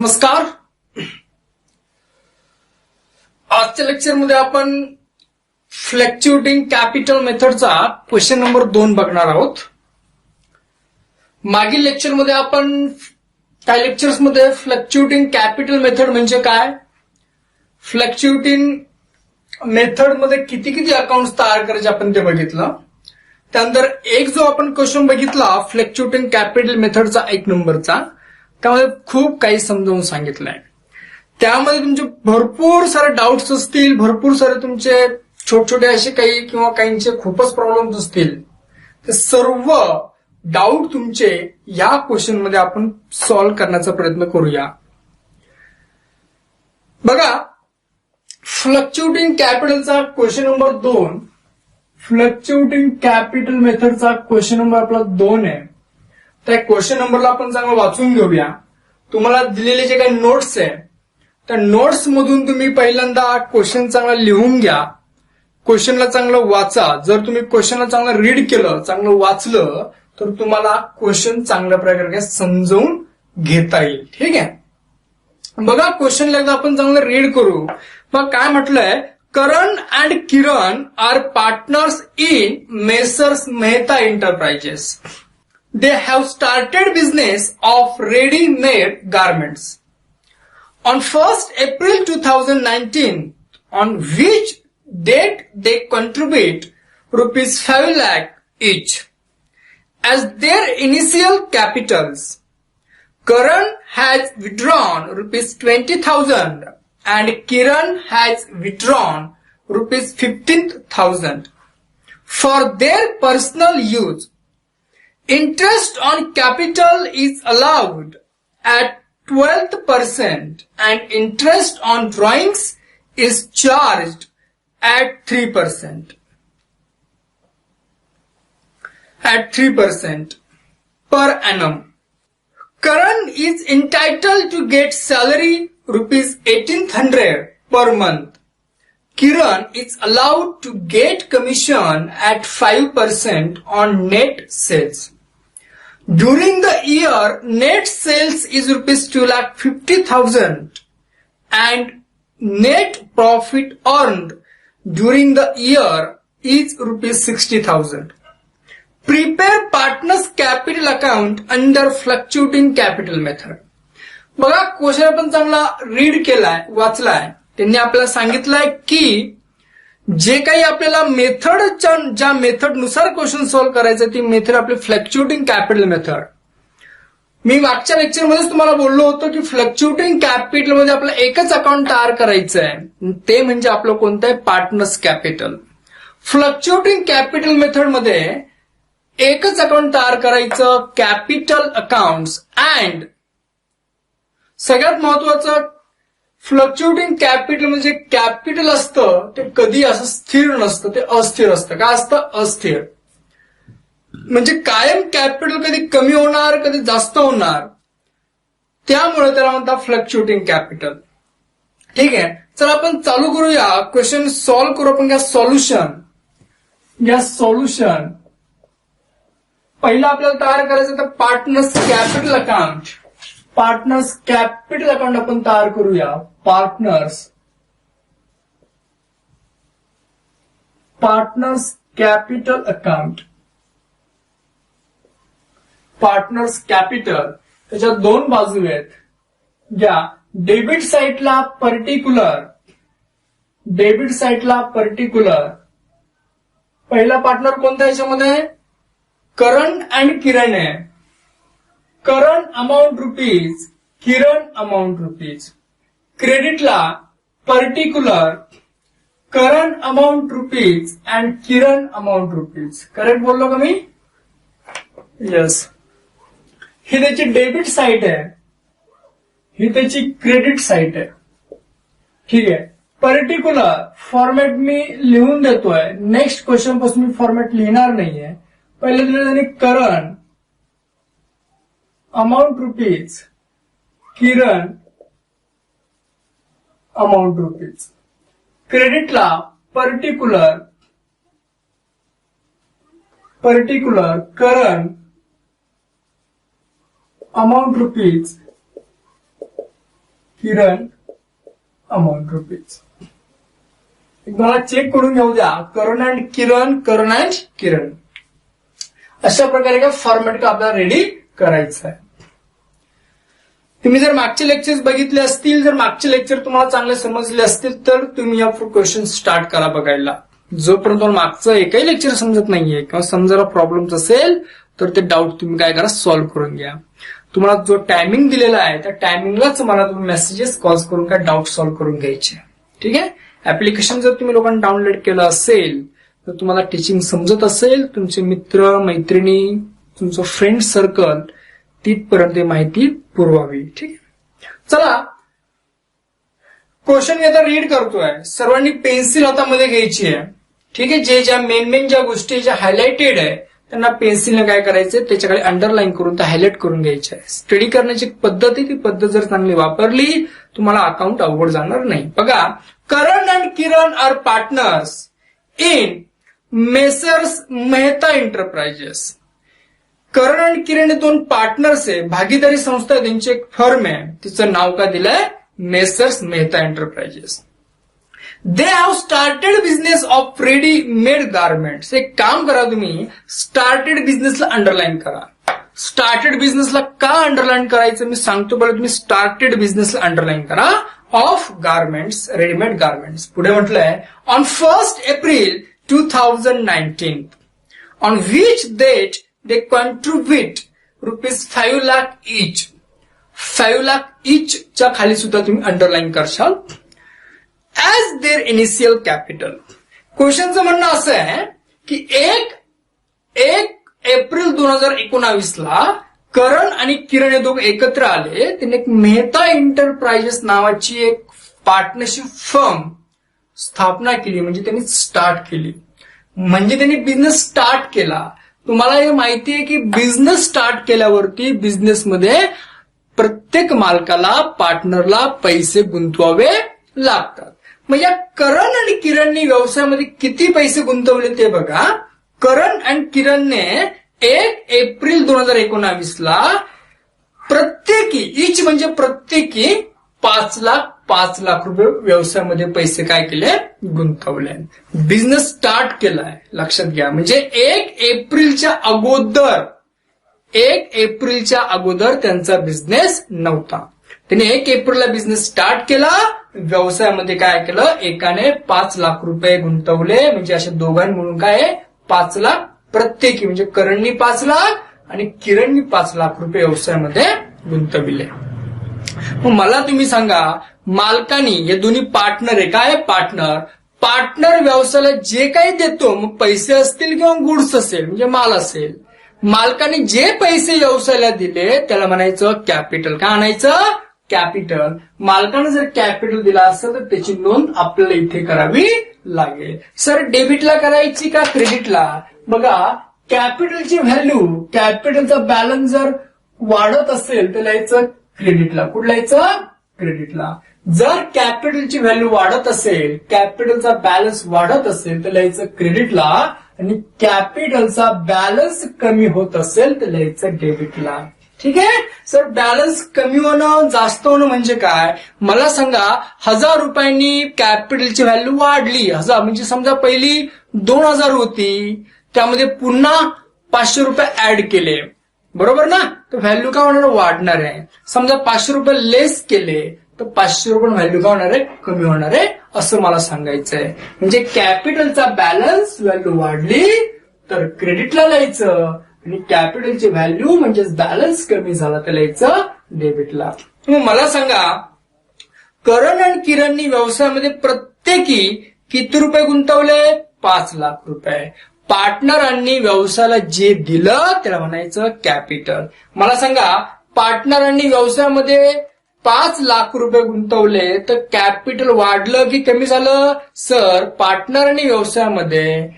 नमस्कार. आजच्या लेक्चरमध्ये आपण फ्लक्च्युएटिंग कॅपिटल मेथडचा क्वेश्चन नंबर 2 बघणार आहोत. मागील लेक्चरमध्ये आपण काही लेक्चर्समध्ये फ्लक्च्युएटिंग कॅपिटल मेथड म्हणजे काय, फ्लक्च्युएटिंग मेथडमध्ये किती किती अकाउंट्स तयार करायचे आपण ते बघितलं. त्यानंतर एक जो आपण क्वेश्चन बघितला फ्लक्च्युएटिंग कॅपिटल मेथडचा 1 नंबरचा, त्यामध्ये खूप काही समजावून सांगितलंय. त्यामध्ये तुमचे भरपूर सारे डाऊट्स असतील, भरपूर सारे तुमचे छोटे छोटे असे काही किंवा काहींचे खूपच प्रॉब्लेम्स असतील. ते सर्व डाऊट तुमचे या क्वेश्चन मध्ये आपण सॉल्व्ह करण्याचा प्रयत्न करूया. बघा, फ्लक्च्युएटिंग कॅपिटलचा क्वेश्चन नंबर 2, फ्लक्च्युएटिंग कॅपिटल मेथडचा क्वेश्चन नंबर आपला 2 आहे. त्या क्वेश्चन नंबरला आपण चांगलं वाचून घेऊया. तुम्हाला दिलेले जे काही नोट्स आहे त्या नोट्स मधून तुम्ही पहिल्यांदा क्वेश्चन चांगला लिहून घ्या, क्वेश्चनला चांगलं वाचा. जर तुम्ही क्वेश्चनला चांगलं रीड केलं, चांगलं वाचलं, तर तुम्हाला क्वेश्चन चांगल्या प्रकारे समजून घेता येईल. ठीक आहे. बघा, क्वेश्चनला एकदा आपण चांगलं रीड करू. मग काय म्हटलंय, Karan and Kiran are partners in messrs Mehta Enterprises. They have started business of ready-made garments. On 1st April 2019, on which date they contribute rupees 5 lakh each as their initial capitals. Karan has withdrawn rupees 20,000 and Kiran has withdrawn rupees 15,000 for their personal use. Interest on capital is allowed at 12% and interest on drawings is charged at 3%. At 3% per annum. Karan is entitled to get salary rupees 1800 per month. Kiran is allowed to get commission at 5% on net sales. During the year, net sales is rupees 2,50,000 and net profit earned during the year is rupees 60,000. Prepare partners capital account under fluctuating capital method. बघा, question आपण चांगला read केलाय, वाचलाय. त्यांनी आपल्याला सांगितलंय की जे काही आपल्याला मेथडच्या ज्या मेथडनुसार क्वेश्चन सॉल्व्ह करायचं ती मेथड आपली फ्लक्च्युएटिंग कॅपिटल मेथड. मी मागच्या लेक्चरमध्येच तुम्हाला बोललो होतो की फ्लक्च्युएटिंग कॅपिटल मध्ये आपलं एकच अकाउंट तयार करायचं आहे, ते म्हणजे आपलं कोणतं आहे, partners capital. Fluctuating capital method मध्ये एकच अकाउंट तयार करायचं, कॅपिटल अकाउंट्स. अँड सगळ्यात महत्वाचं, फ्लक्च्युएटिंग कॅपिटल म्हणजे कॅपिटल असतं ते कधी असं स्थिर नसतं, ते अस्थिर असतं. काय असतं? अस्थिर. म्हणजे कायम कॅपिटल कधी कमी होणार, कधी जास्त होणार. त्यामुळे त्याला म्हणतात फ्लक्च्युएटिंग कॅपिटल. ठीक आहे. चला आपण चालू करूया, क्वेश्चन सॉल्व्ह करू. आपण घ्या सॉल्युशन. पहिला आपल्याला तयार करायचं तर partners capital account. Partners capital account आपण तयार करूया. Partners capital account. Partners capital त्याच्या 2 बाजू आहेत. घ्या, डेबिट साईडला पर्टिक्युलर. डेबिट साईडला पर्टिक्युलर. पहिला पार्टनर कोणता याच्यामध्ये? करण अँड किरण आहे. Karan amount rupees, Kiran amount rupees. क्रेडिटला particular, Karan amount rupees and Kiran amount rupees. Correct बोललो का मी? येस. ही त्याची डेबिट साईड आहे, ही त्याची क्रेडिट साईड आहे. ठीक आहे. पर्टिक्युलर फॉर्मॅट मी लिहून देतोय. नेक्स्ट क्वेश्चन पासून मी फॉर्मॅट लिहिणार नाहीये. पहिले दिले त्यांनी करण amount rupees, Kiran amount rupees. क्रेडिटला particular Karan amount rupees Kiran amount rupees. मला चेक करून घेऊ द्या. करण अँड किरण, करण अँड किरण. अशा प्रकारे काय फॉर्मॅट का आपल्याला रेडी करायचं आहे. तुम्ही जर मागचे लेक्चर्स बघितले असतील, जर मागचे लेक्चर तुम्हाला चांगले समजले असतील तर तुम्ही या क्वेश्चन स्टार्ट करा बघायला. जोपर्यंत मागचं एकही लेक्चर समजत नाहीये किंवा समजायला प्रॉब्लेम्स असेल तर ते डाऊट तुम्ही काय करा, सॉल्व्ह करून घ्या. तुम्हाला जो टायमिंग दिलेला आहे त्या टायमिंगलाच मला तुम्ही मेसेजेस कॉल्स करून काय डाऊट सॉल्व्ह करून घ्यायचे. ठीक आहे. ऍप्लिकेशन जर तुम्ही लोकांनी डाउनलोड केलं असेल तर तुम्हाला टीचिंग समजत असेल, तुमचे मित्र मैत्रिणी, तुमचं फ्रेंड सर्कल तिथपर्यंत माहिती पुरवावी. ठीक आहे. चला क्वेश्चन मी आता रीड करतोय. सर्वांनी पेन्सिल हातामध्ये घ्यायची आहे. ठीक आहे. ज्या मेन ज्या गोष्टी ज्या हायलाइटेड आहे त्यांना पेन्सिलने काय करायचं, त्याच्याकडे अंडरलाईन करून त्या हायलाइट करून घ्यायच्या आहे. स्टडी करण्याची पद्धत आहे, ती पद्धत जर चांगली वापरली तुम्हाला अकाउंट अवघड जाणार नाही. बघा, Karan and Kiran are partners in messrs Mehta enterprises. Karan आणि किरण हे दोन पार्टनर्स आहे, भागीदारी संस्था आहे, त्यांची एक फर्म आहे. तिचं नाव का दिलंय, messrs Mehta enterprises. They have started business of readymade garments. एक काम करा, तुम्ही स्टार्टेड बिझनेसला अंडरलाईन करा. स्टार्टेड बिझनेसला का अंडरलाईन करायचं मी सांगतो. बरं, तुम्ही स्टार्टेड बिझनेसला अंडरलाईन करा ऑफ गार्मेंट्स, रेडीमेड गार्मेंट्स. पुढे म्हटलंय on 1 April 2019 on which date they contribute ₹5 lakh each. 5 lakh each च्या खाली सुद्धा तुम्ही अंडरलाईन करशाल ऍज देअर इनिशियल कॅपिटल. क्वेश्चनचं म्हणणं असं आहे की 1 एप्रिल 2019 ला करण आणि किरण हे दोघं एकत्र आले. त्यांनी एक मेहता एंटरप्राइजेस नावाची एक पार्टनरशिप फर्म स्थापना केली, म्हणजे त्यांनी स्टार्ट केली, म्हणजे त्यांनी बिझनेस स्टार्ट केला. तुम्हाला हे माहिती आहे की बिझनेस स्टार्ट केल्यावरती बिझनेसमध्ये प्रत्येक मालकाला, पार्टनरला पैसे गुंतवावे लागतात. मग या करण आणि किरणने व्यवसायामध्ये किती पैसे गुंतवले ते बघा. करण आणि किरणने 1 एप्रिल 2019 ला प्रत्येकी, इच म्हणजे प्रत्येकी 5 लाख रुपये व्यवसायामध्ये पैसे काय केले, गुंतवले. बिझनेस स्टार्ट केलाय, लक्षात घ्या. म्हणजे 1 एप्रिलच्या अगोदर त्यांचा बिझनेस नव्हता. त्यांनी 1 एप्रिलला बिझनेस स्टार्ट केला. व्यवसायामध्ये काय केलं, एकाने 5 लाख रुपये गुंतवले. म्हणजे अशा दोघांनी म्हणून काय 5 लाख प्रत्येकी, म्हणजे करणनी 5 लाख आणि किरणनी 5 लाख रुपये व्यवसायामध्ये गुंतविले. मग मला तुम्ही सांगा, मालकानी, हे दोन्ही पार्टनर आहे, काय पार्टनर व्यवसायाला जे काही देतो, मग पैसे असतील किंवा गुड्स असेल म्हणजे माल असेल, मालकाने जे पैसे व्यवसायाला दिले त्याला म्हणायचं कॅपिटल. काय आणायचं, कॅपिटल. मालकाने जर कॅपिटल दिला असेल तर त्याची नोंद आपल्याला इथे करावी लागेल. सर डेबिटला करायची का क्रेडिटला? बघा, कॅपिटलची व्हॅल्यू, कॅपिटलचा बॅलन्स जर वाढत असेल तर लिहायचं क्रेडिटला. कुठं लिहायचं, क्रेडिटला. जर कॅपिटलची व्हॅल्यू वाढत असेल, कॅपिटलचा बॅलन्स वाढत असेल तर लिहायचं क्रेडिटला, आणि कॅपिटलचा बॅलन्स कमी होत असेल तर लिहायचं डेबिटला. ठीक आहे. सर बॅलन्स कमी होणं जास्त होणं म्हणजे काय, मला सांगा. 1000 रुपयांनी कॅपिटलची व्हॅल्यू वाढली. 1000 म्हणजे समजा पहिली 2000 होती, त्यामध्ये पुन्हा 500 रुपये ऍड केले, बरोबर ना, तर व्हॅल्यू काय होणार, वाढणार आहे. समजा 500 रुपये लेस केले तर 500 रुपये व्हॅल्यू काय होणार आहे, कमी होणार आहे, असं मला सांगायचं आहे. म्हणजे कॅपिटलचा बॅलन्स व्हॅल्यू वाढली तर क्रेडिटला लिहायचं, आणि कॅपिटलची व्हॅल्यू म्हणजे बॅलन्स कमी झाला तर लिहायचं डेबिटला. मग मला सांगा, करण आणि किरणनी व्यवसायामध्ये प्रत्येकी किती रुपये गुंतवले, 5 लाख रुपये. पार्टनरांनी व्यवसायाला जे दिलं त्याला म्हणायचं कॅपिटल. मला सांगा, पार्टनरांनी व्यवसायामध्ये 5 लाख रुपये गुंतवले तर कॅपिटल वाढलं की कमी झालं? सर, पार्टनरांनी व्यवसायामध्ये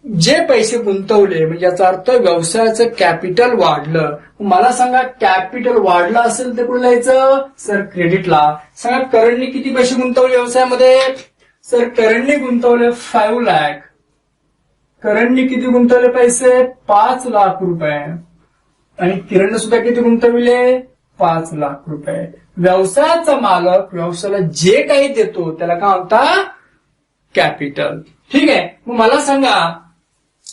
जे पैसे गुंतवले म्हणजे याचा अर्थ व्यवसायाचं कॅपिटल वाढलं. मला सांगा, कॅपिटल वाढलं असेल तर कुठं लिहायचं, सर क्रेडिटला. सांगा, करणनी किती पैसे गुंतवले व्यवसायामध्ये? सर करणनी गुंतवले 5 लाख. करणनी किती गुंतवले पैसे? 5 लाख रुपये. आणि किरणने सुद्धा किती गुंतविले? 5 लाख रुपये. व्यवसायाचा मालक व्यवसायाला जे काही देतो त्याला काय म्हणता, कॅपिटल. ठीक आहे. मग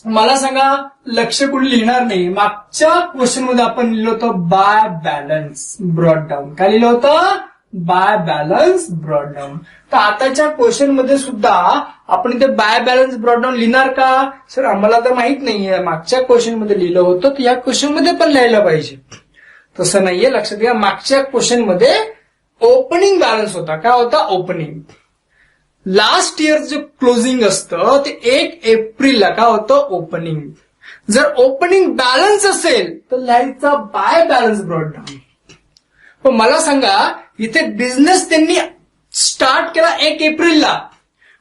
मला सांगा लक्ष कुठे लिहिणार नाही. मागच्या क्वेश्चन मध्ये आपण लिहिलं होतं बाय बॅलन्स ब्रॉड डाऊन. काय लिहिलं होतं, बाय बॅलन्स ब्रॉड डाऊन. तर आताच्या क्वेश्चन मध्ये सुद्धा आपण इथे बाय बॅलन्स ब्रॉड डाऊन लिहिणार का? सर आम्हाला तर माहित नाहीये. मागच्या क्वेश्चन मध्ये लिहिलं होतं तर या क्वेश्चन मध्ये पण लिहायला पाहिजे. तसं नाहीये, लक्षात घ्या. मागच्या क्वेश्चन मध्ये ओपनिंग बॅलन्स होता. काय होता, ओपनिंग. लास्ट इयर जे क्लोजिंग असतं ते 1 एप्रिलला काय होतं, ओपनिंग. जर ओपनिंग बॅलन्स असेल तर लिहायचा बाय बॅलन्स ब्रॉड डाऊन. पण मला सांगा इथे बिझनेस त्यांनी स्टार्ट केला 1 एप्रिलला,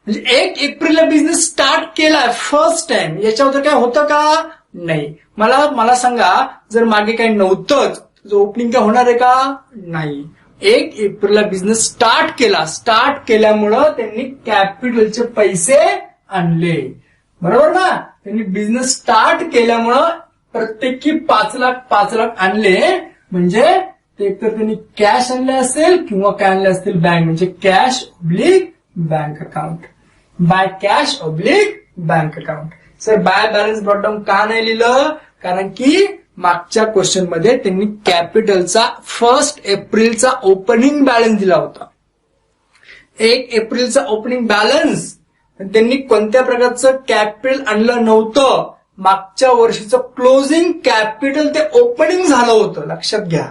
म्हणजे 1 एप्रिलला बिझनेस स्टार्ट केला फर्स्ट टाइम. याच्यावर काय होतं का, नाही. मला सांगा जर मागे काही नव्हतंच ओपनिंग काय होणार आहे का, नाही. 1 एप्रिलला बिझनेस स्टार्ट केल्यामुळं त्यांनी कॅपिटलचे पैसे आणले. बरोबर ना. त्यांनी बिझनेस स्टार्ट केल्यामुळं प्रत्येकी 5 लाख आणले. म्हणजे एकतर त्यांनी कॅश आणले असेल किंवा काय आणले असतील, बँक, म्हणजे cash oblique bank account. By cash oblique bank account. Sir by balance brought down का नाही लिहिलं, कारण की मागच्या क्वेश्चन मध्ये त्यांनी कॅपिटलचा 1 एप्रिलचा ओपनिंग बॅलन्स दिला होता. 1 एप्रिलचा ओपनिंग बॅलन्स. त्यांनी कोणत्या प्रकारचं कॅपिटल आणलं नव्हतं. मागच्या वर्षीचं क्लोजिंग कॅपिटल ते ओपनिंग झालं होतं, लक्षात घ्या.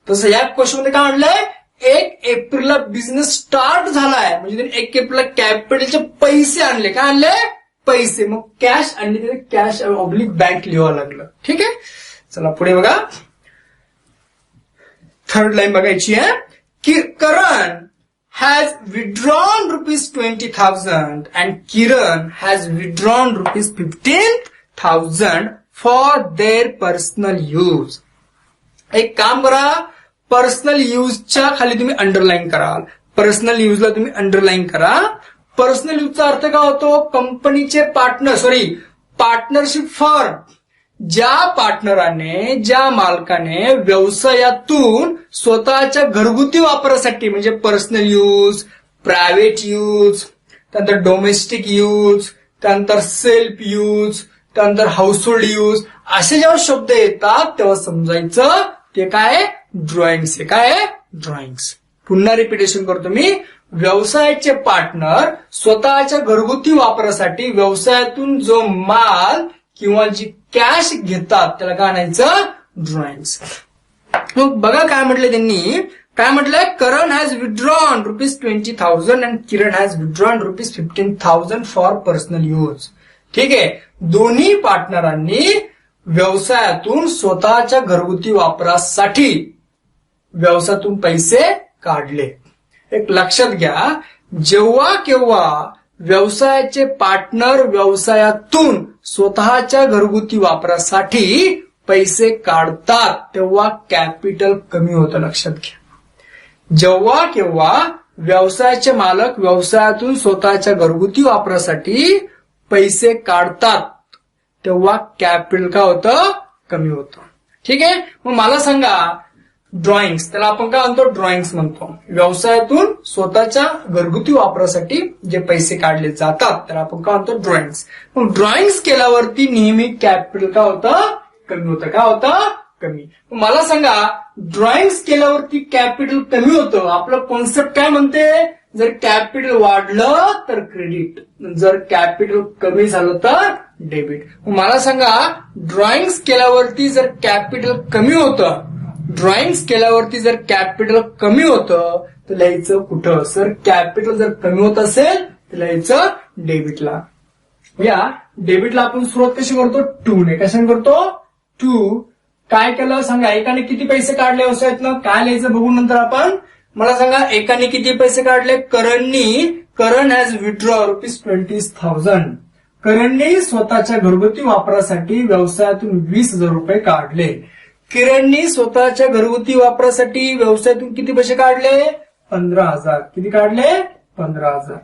तसं या क्वेश्चन मध्ये काय आणलंय, 1 एप्रिलला बिझनेस स्टार्ट झालाय म्हणजे त्यांनी 1 एप्रिलला कॅपिटलचे पैसे आणले. काय आणले, पैसे. मग कॅश आणली, कॅश ऑब्लिक बँक लिहावं लागलं. ठीक आहे. चला पुढे बघा. थर्ड लाईन बघायची आहे की Karan has withdrawn ₹20,000 and Kiran has withdrawn ₹15,000 for their personal use. एक काम करा, पर्सनल यूजच्या खाली तुम्ही अंडरलाईन कराल. पर्सनल यूजला तुम्ही अंडरलाईन करा. पर्सनल यूजचा अर्थ काय होतो, कंपनीचे पार्टनरशिप फर्म. ज्या पार्टनराने, ज्या मालकाने व्यवसायातून स्वतःच्या घरगुती वापरासाठी म्हणजे पर्सनल यूज, प्रायव्हेट यूज, त्यानंतर डोमेस्टिक यूज, त्यानंतर सेल्फ यूज, त्यानंतर हाऊसहोल्ड यूज, असे जेव्हा शब्द येतात तेव्हा समजायचं ते काय, ड्रॉइंग्स. हे काय, ड्रॉइंग्स. पुन्हा रिपिटेशन करतो मी. व्यवसायाचे पार्टनर स्वतःच्या घरगुती वापरासाठी व्यवसायातून जो माल किंवा जी कॅश घेतात त्याला काय आणायचं, ड्रॉइंग्स. मग बघा काय म्हटलंय त्यांनी, काय म्हटलंय, Karan has withdrawn ₹20,000 and Kiran has withdrawn ₹15,000 for personal use. ठीक आहे. दोन्ही पार्टनरांनी व्यवसायातून स्वतःच्या घरगुती वापरासाठी व्यवसायातून पैसे काढले. एक लक्षात घ्या, जेव्हा केव्हा व्यवसायाचे पार्टनर व्यवसायातून स्वतःच्या घरगुती वापरासाठी पैसे काढतात तेव्हा कॅपिटल कमी होतं, लक्षात घ्या. जेव्हा केव्हा व्यवसायाचे मालक व्यवसायातून स्वतःच्या घरगुती वापरासाठी पैसे काढतात तेव्हा कॅपिटल काय होतं, कमी होतं. ठीक आहे. मग मला सांगा ड्रॉइंग्स, त्याला आपण काय म्हणतो, ड्रॉइंग्स म्हणतो. व्यवसायातून स्वतःच्या घरगुती वापरासाठी जे पैसे काढले जातात त्याला आपण काय म्हणतो, ड्रॉइंग्स. मग ड्रॉइंग्स केल्यावरती नेहमी कॅपिटल काय होतं, कमी होतं. काय होतं, कमी. मला सांगा ड्रॉइंग्स केल्यावरती कॅपिटल कमी होतं, आपलं कॉन्सेप्ट काय म्हणते, जर कॅपिटल वाढलं तर क्रेडिट, जर कॅपिटल कमी झालं तर डेबिट. मला सांगा ड्रॉइंग्स केल्यावरती जर कॅपिटल कमी होतं, ड्रॉइंग्स केल्यावरती जर कॅपिटल कमी होतं तर लिहायचं कुठं, सर कॅपिटल जर कमी होत असेल तर लिहायचं डेबिटला. या डेबिटला आपण सुरुवात कशी करतो, 2 ने. कशाने करतो, 2. काय केलं सांगा, एकाने किती पैसे काढले व्यवसायातनं, काय लिहायचं बघू नंतर आपण. मला सांगा एकाने किती पैसे काढले, करण हॅज विड्रॉ ₹20,000. करणने स्वतःच्या घरगुती वापरासाठी व्यवसायातून ₹20,000 काढले. किरणनी स्वतःच्या घरगुती वापरासाठी व्यवसायातून किती पैसे काढले, 15,000. किती काढले, 15,000.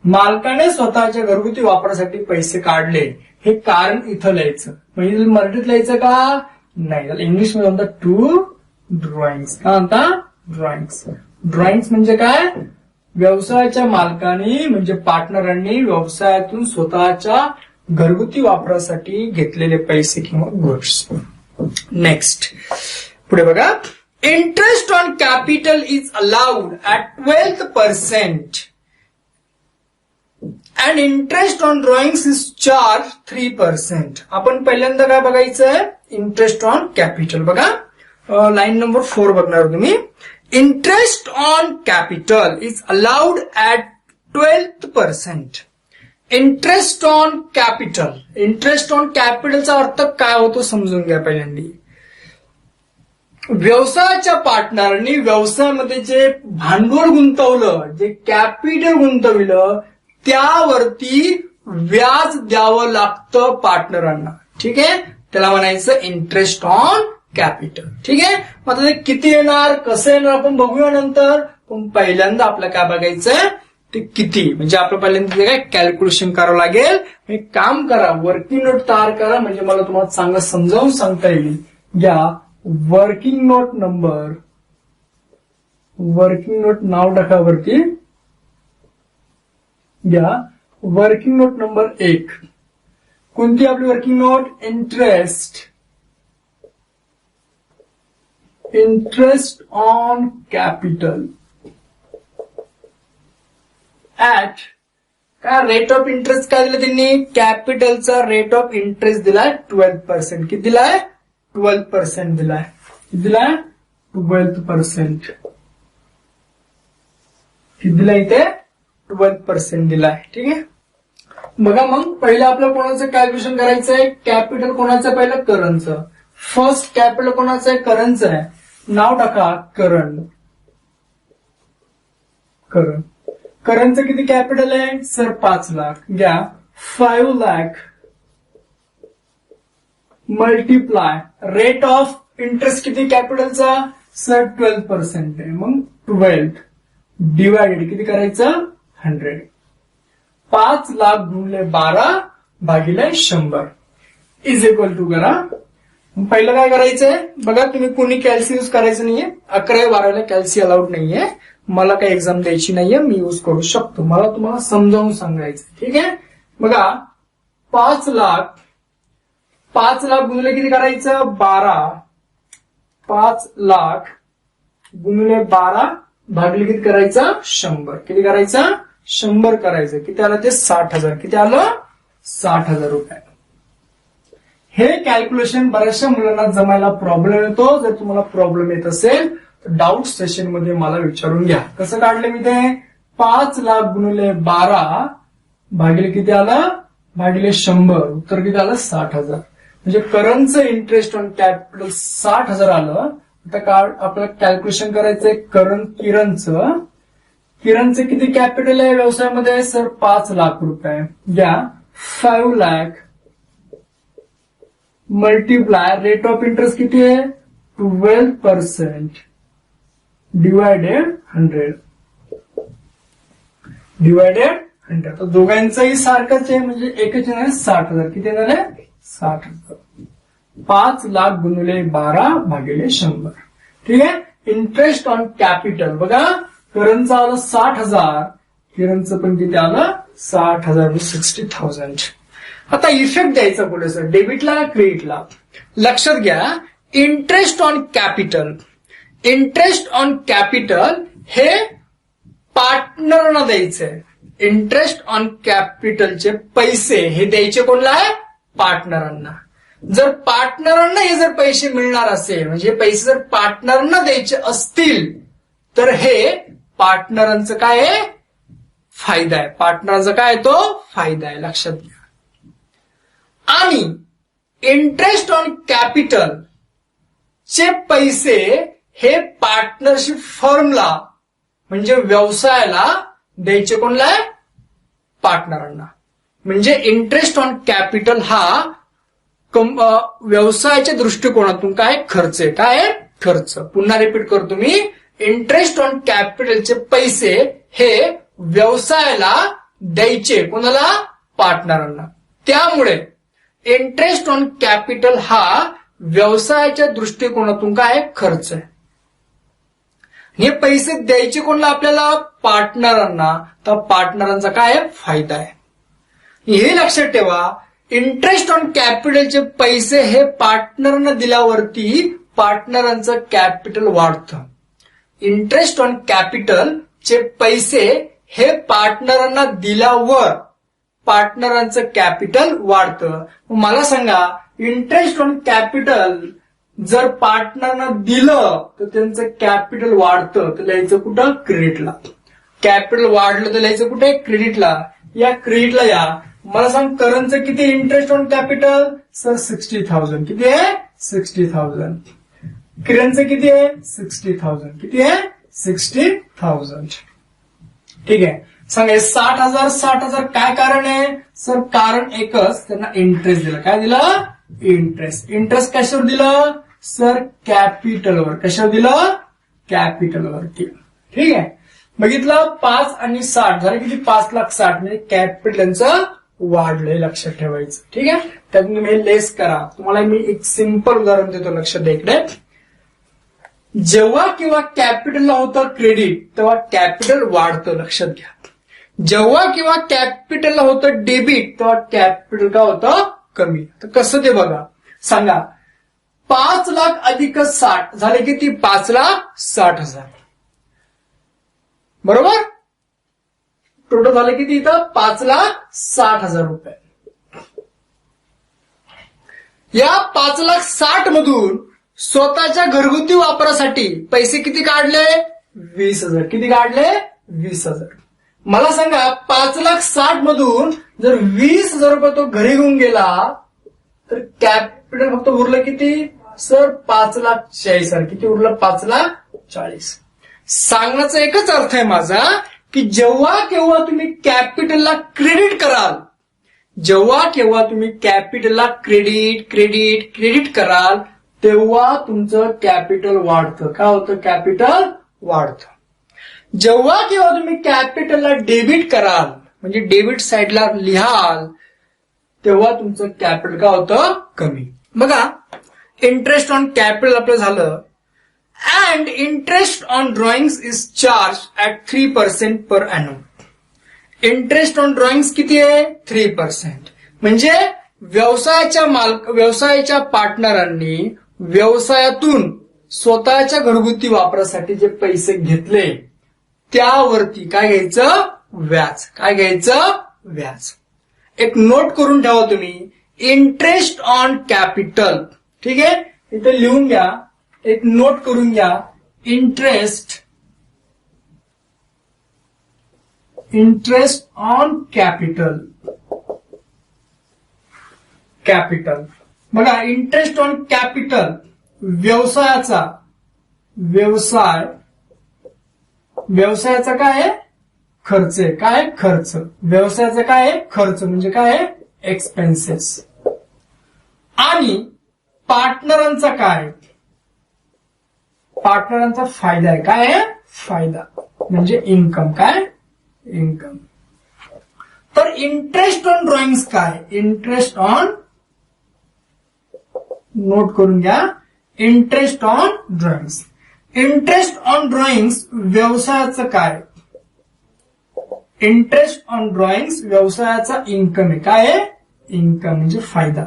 मालकाने स्वतःच्या घरगुती वापरासाठी पैसे काढले. हे कारण इथं लिहायचं, म्हणजे मराठीत लिहायचं का नाही, इंग्लिश मध्ये म्हणतात 2 ड्रॉइंग्स. काय म्हणता, ड्रॉइंग्स. ड्रॉइंग्स म्हणजे काय? व्यवसायाच्या मालकांनी म्हणजे पार्टनरांनी व्यवसायातून स्वतःच्या घरगुती वापरासाठी घेतलेले पैसे किंवा गुड्स. नेक्स्ट पुढे बघा. Interest on capital is allowed at 12% and interest on drawings is charge 3%. आपण पहिल्यांदा काय बघायचंय? Interest on capital. बघा लाईन नंबर 4 बघणार तुम्ही. Interest on capital is allowed at 12%. Interest on capital. Interest on कॅपिटलचा अर्थ काय होतो समजून घ्या पहिल्यांदा. व्यवसायाच्या पार्टनरनी व्यवसायामध्ये जे भांडवल गुंतवलं, जे कॅपिटल गुंतवलं, त्यावरती व्याज द्यावं लागतं पार्टनरांना. ठीक आहे, त्याला म्हणायचं इंटरेस्ट ऑन कॅपिटल. ठीक आहे, मग आता ते किती येणार, कसं येणार आपण बघूया नंतर. पण पहिल्यांदा आपल्याला काय बघायचंय ते किती, म्हणजे आपलं पहिल्यांदा काय कॅल्क्युलेशन करावं लागेल. एक काम करा, वर्किंग नोट तयार करा, म्हणजे मला तुम्हाला चांगलं समजावून सांगता येईल. घ्या working note number, working note नाव टाका वरती. घ्या वर्किंग नोट नंबर 1. कोणती आपली working note? Interest on capital at काय रेट ऑफ इंटरेस्ट काय दिलं त्यांनी? कॅपिटलचा रेट ऑफ इंटरेस्ट दिलाय 12%. किती दिलाय? 12% दिलाय. किती दिलाय? 12%. किती दिलाय इथे? 12% दिलाय. ठीक आहे, बघा मग पहिलं आपलं कोणाचं कॅल्क्युलेशन करायचंय? कॅपिटल कोणाचं? पहिलं करंटचं. फर्स्ट कॅपिटल कोणाचं आहे? करंटचं आहे. नाव टाका करंट. करंटचं किती कॅपिटल आहे सर? 5 लाख. घ्या 5 lakh multiply rate of interest किती कॅपिटलचा सर? 12% आहे. मग 12 डिवायडेड किती करायचं? 100. 5 लाख गुणिले 12 भागिले 100 इज इक्वल टू करा. पहिलं काय करायचंय बघा, तुम्ही कोणी कॅल्सी यूज करायचं नाहीये. 11-12 कॅल्सी अलाउड नाहीये. मला काही एक्झाम द्यायची नाहीये, मी यूज करू शकतो. मला तुम्हाला समजावून सांगायचं. ठीक आहे, बघा 5 लाख गुणिले किती करायचं? 12. 5 लाख गुणिले 12 भागिले किती करायचं? 100. किती करायचं? 100 करायचं. किती आलं ते? 60,000. किती आलं? 60,000 रुपये. हे कॅल्क्युलेशन बऱ्याचशा मुलांना जमायला प्रॉब्लेम येतो. जर तुम्हाला प्रॉब्लेम येत असेल तर डाऊट सेशन मध्ये मला विचारून घ्या. कसं काढलं मी ते? 5 लाख गुणिले 12 भागिले किती आलं? भागिले 100. उत्तर किती आलं? 60,000. म्हणजे करंटचं इंटरेस्ट ऑन कॅपिटल 60,000 आलं. आता आपल्याला कॅल्क्युलेशन करायचंय किरणचं किती कॅपिटल आहे व्यवसायामध्ये सर? 5 लाख रुपये. घ्या 5 lakh multiply rate of interest किती आहे? 12% डिवायडेड 100. तर दोघांचंही सारखंच आहे, म्हणजे एकच येणार 60,000. किती येणार आहे? 60,000. 5 लाख गुणिले 12 भागिले 100. ठीक आहे, इंटरेस्ट ऑन कॅपिटल बघा, करंटचं आलं 60,000, किरणचं पण किती आलं? 60,000. 60,000. आता इफेक्ट द्यायचा पुढे सर, डेबिटला का क्रेडिटला? लक्षात घ्या, इंटरेस्ट ऑन कॅपिटल हे पार्टनरना द्यायचंय. इंटरेस्ट ऑन कॅपिटलचे पैसे हे द्यायचे कोणला आहे? पार्टनरांना. जर पार्टनरांना हे जर पैसे मिळणार असेल, म्हणजे पैसे जर पार्टनरांना द्यायचे असतील, तर हे पार्टनरांचं काय आहे? फायदा आहे. पार्टनरचा काय तो? फायदा आहे. लक्षात घ्या. आणि इंटरेस्ट ऑन कॅपिटल चे पैसे हे पार्टनरशिप फर्मला म्हणजे व्यवसायाला द्यायचे कोणला आहे? पार्टनरांना. म्हणजे इंटरेस्ट ऑन कॅपिटल हा व्यवसायाच्या दृष्टिकोनातून काय? खर्च आहे. काय? खर्च. पुन्हा रिपीट करतो मी, इंटरेस्ट ऑन कॅपिटलचे पैसे हे व्यवसायाला द्यायचे कोणाला? पार्टनरांना. त्यामुळे इंटरेस्ट ऑन कॅपिटल हा व्यवसायाच्या दृष्टिकोनातून काय? खर्च आहे. हे पैसे द्यायचे कोणला आपल्याला? पार्टनरांना. तर पार्टनरांचा काय आहे? फायदा आहे. हे लक्षात ठेवा, इंटरेस्ट ऑन कॅपिटलचे पैसे हे पार्टनरांना दिल्यावरती पार्टनरांचं कॅपिटल वाढतं. इंटरेस्ट ऑन कॅपिटल चे पैसे हे पार्टनरांना दिल्यावर पार्टनरांचं कॅपिटल वाढतं. मला सांगा, इंटरेस्ट ऑन कॅपिटल जर पार्टनरना दिलं तर त्यांचं कॅपिटल वाढतं, तर लिहायचं कुठं? क्रेडिटला. कॅपिटल वाढलं तर लिहायचं कुठे? क्रेडिटला. या क्रेडिटला या. मला सांग, करंटचं किती इंटरेस्ट ऑन कॅपिटल? सर 60,000. किती आहे? 60,000. किरणचं किती आहे? 60,000. किती आहे? 60,000. ठीक आहे. सांगा 60,000 60,000 काय कारण आहे? सर कारण एकच, त्यांना इंटरेस्ट दिला. काय दिलं? इंटरेस्ट. इंटरेस्ट कशावर दिलं? सर कॅपिटलवर. कशावर दिलं? कॅपिटलवरती. ठीक आहे. बघितलं, 5 आणि 60 झाले किती? 5,60,000. म्हणजे कॅपिटलचं वाढलंय, लक्षात ठेवायचं. ठीक आहे. त्यात तुम्ही हे लेस करा. तुम्हाला मी एक सिंपल उदाहरण देतो, लक्षात द्या इकडे. जेव्हा किंवा कॅपिटलला होतं क्रेडिट तेव्हा कॅपिटल वाढतं, लक्षात घ्या. जेव्हा किंवा कॅपिटलला होतं डेबिट तेव्हा कॅपिटल काय होतं? कमी. तर कसं ते बघा. सांगा, 5 लाख अधिक 60 झाले किती? 5,60,000. बरोबर. टोटल झाले किती इथं? 5,60,000 रुपये. या 5,60,000 मधून स्वतःच्या घरगुती वापरासाठी पैसे किती काढले? 20,000. किती काढले? 20,000. मला सांगा, 5,60,000 मधून जर 20,000 रुपये तो घरी घेऊन गेला तर कॅपिटल फक्त उरलं किती? सर 5,40,000. किती उरलं? 5,40,000. सांगण्याचा एकच अर्थ आहे माझा की जेव्हा केव्हा तुम्ही कॅपिटलला क्रेडिट कराल, जेव्हा केव्हा तुम्ही कॅपिटलला क्रेडिट कराल तेव्हा तुमचं कॅपिटल वाढतं. काय होतं? कॅपिटल वाढतं. जेव्हा केव्हा तुम्ही कॅपिटलला डेबिट कराल, म्हणजे डेबिट साइडला लिहाल, तेव्हा तुमचं कॅपिटल काय होतं? कमी. बघा, इंटरेस्ट ऑन कॅपिटल आपलं झालं. And interest on drawings is charge at 3% per annum. Interest on drawings किती आहे? 3%. म्हणजे व्यवसायाच्या पार्टनरांनी व्यवसायातून स्वतःच्या घरगुती वापरासाठी जे पैसे घेतले त्यावरती काय घ्यायचं? व्याज. काय घ्यायचं? व्याज. एक नोट करून ठेवा तुम्ही, इंटरेस्ट ऑन कॅपिटल. ठीक आहे. इथे लिहून घ्या, एक नोट करून घ्या. Interest on capital. बघा, इंटरेस्ट ऑन कॅपिटल व्यवसायाचा काय आहे? खर्च आहे. काय? खर्च. व्यवसायाचा काय आहे? खर्च म्हणजे काय आहे? एक्सपेन्सेस. आणि पार्टनरांचा काय? पार्टनरांचा फायदा आहे. काय आहे? फायदा म्हणजे इन्कम. काय? इन्कम. तर इंटरेस्ट ऑन ड्रॉइंग्स काय? इंटरेस्ट ऑन, नोट करून घ्या, interest on drawings. Interest on drawings व्यवसायाचं काय? इंटरेस्ट ऑन ड्रॉइंग्स व्यवसायाचा इन्कम आहे. काय आहे? इन्कम म्हणजे फायदा.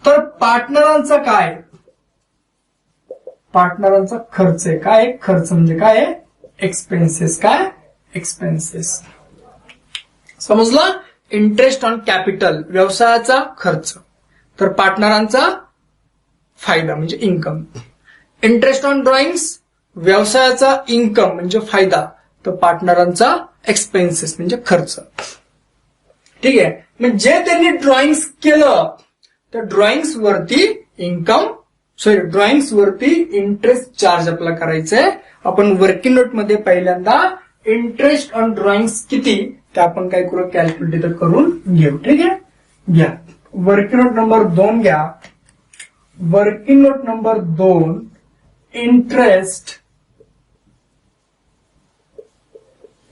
तर पार्टनरांचा काय? पार्टनरांचा खर्च आहे. काय? खर्च म्हणजे काय? एक्सपेन्सेस. काय? एक्सपेन्सेस. समजलं? इंटरेस्ट ऑन कॅपिटल व्यवसायाचा खर्च, तर पार्टनरांचा फायदा म्हणजे इन्कम. इंटरेस्ट ऑन ड्रॉइंग्स व्यवसायाचा इन्कम म्हणजे फायदा, तर पार्टनरांचा एक्सपेन्सेस म्हणजे खर्च. ठीक आहे. म्हणजे त्यांनी ड्रॉइंग्स केलं तर ड्रॉइंग्स वरती ड्रॉइंग्स वरती इंटरेस्ट चार्ज आपल्याला करायचंय. आपण वर्किंग नोट मध्ये पहिल्यांदा इंटरेस्ट ऑन ड्रॉइंग्स किती ते आपण काय करू? कॅल्क्युलेटर करून घेऊ. ठीक आहे. घ्या वर्किंग नोट नंबर 2 घ्या. Working note number 2,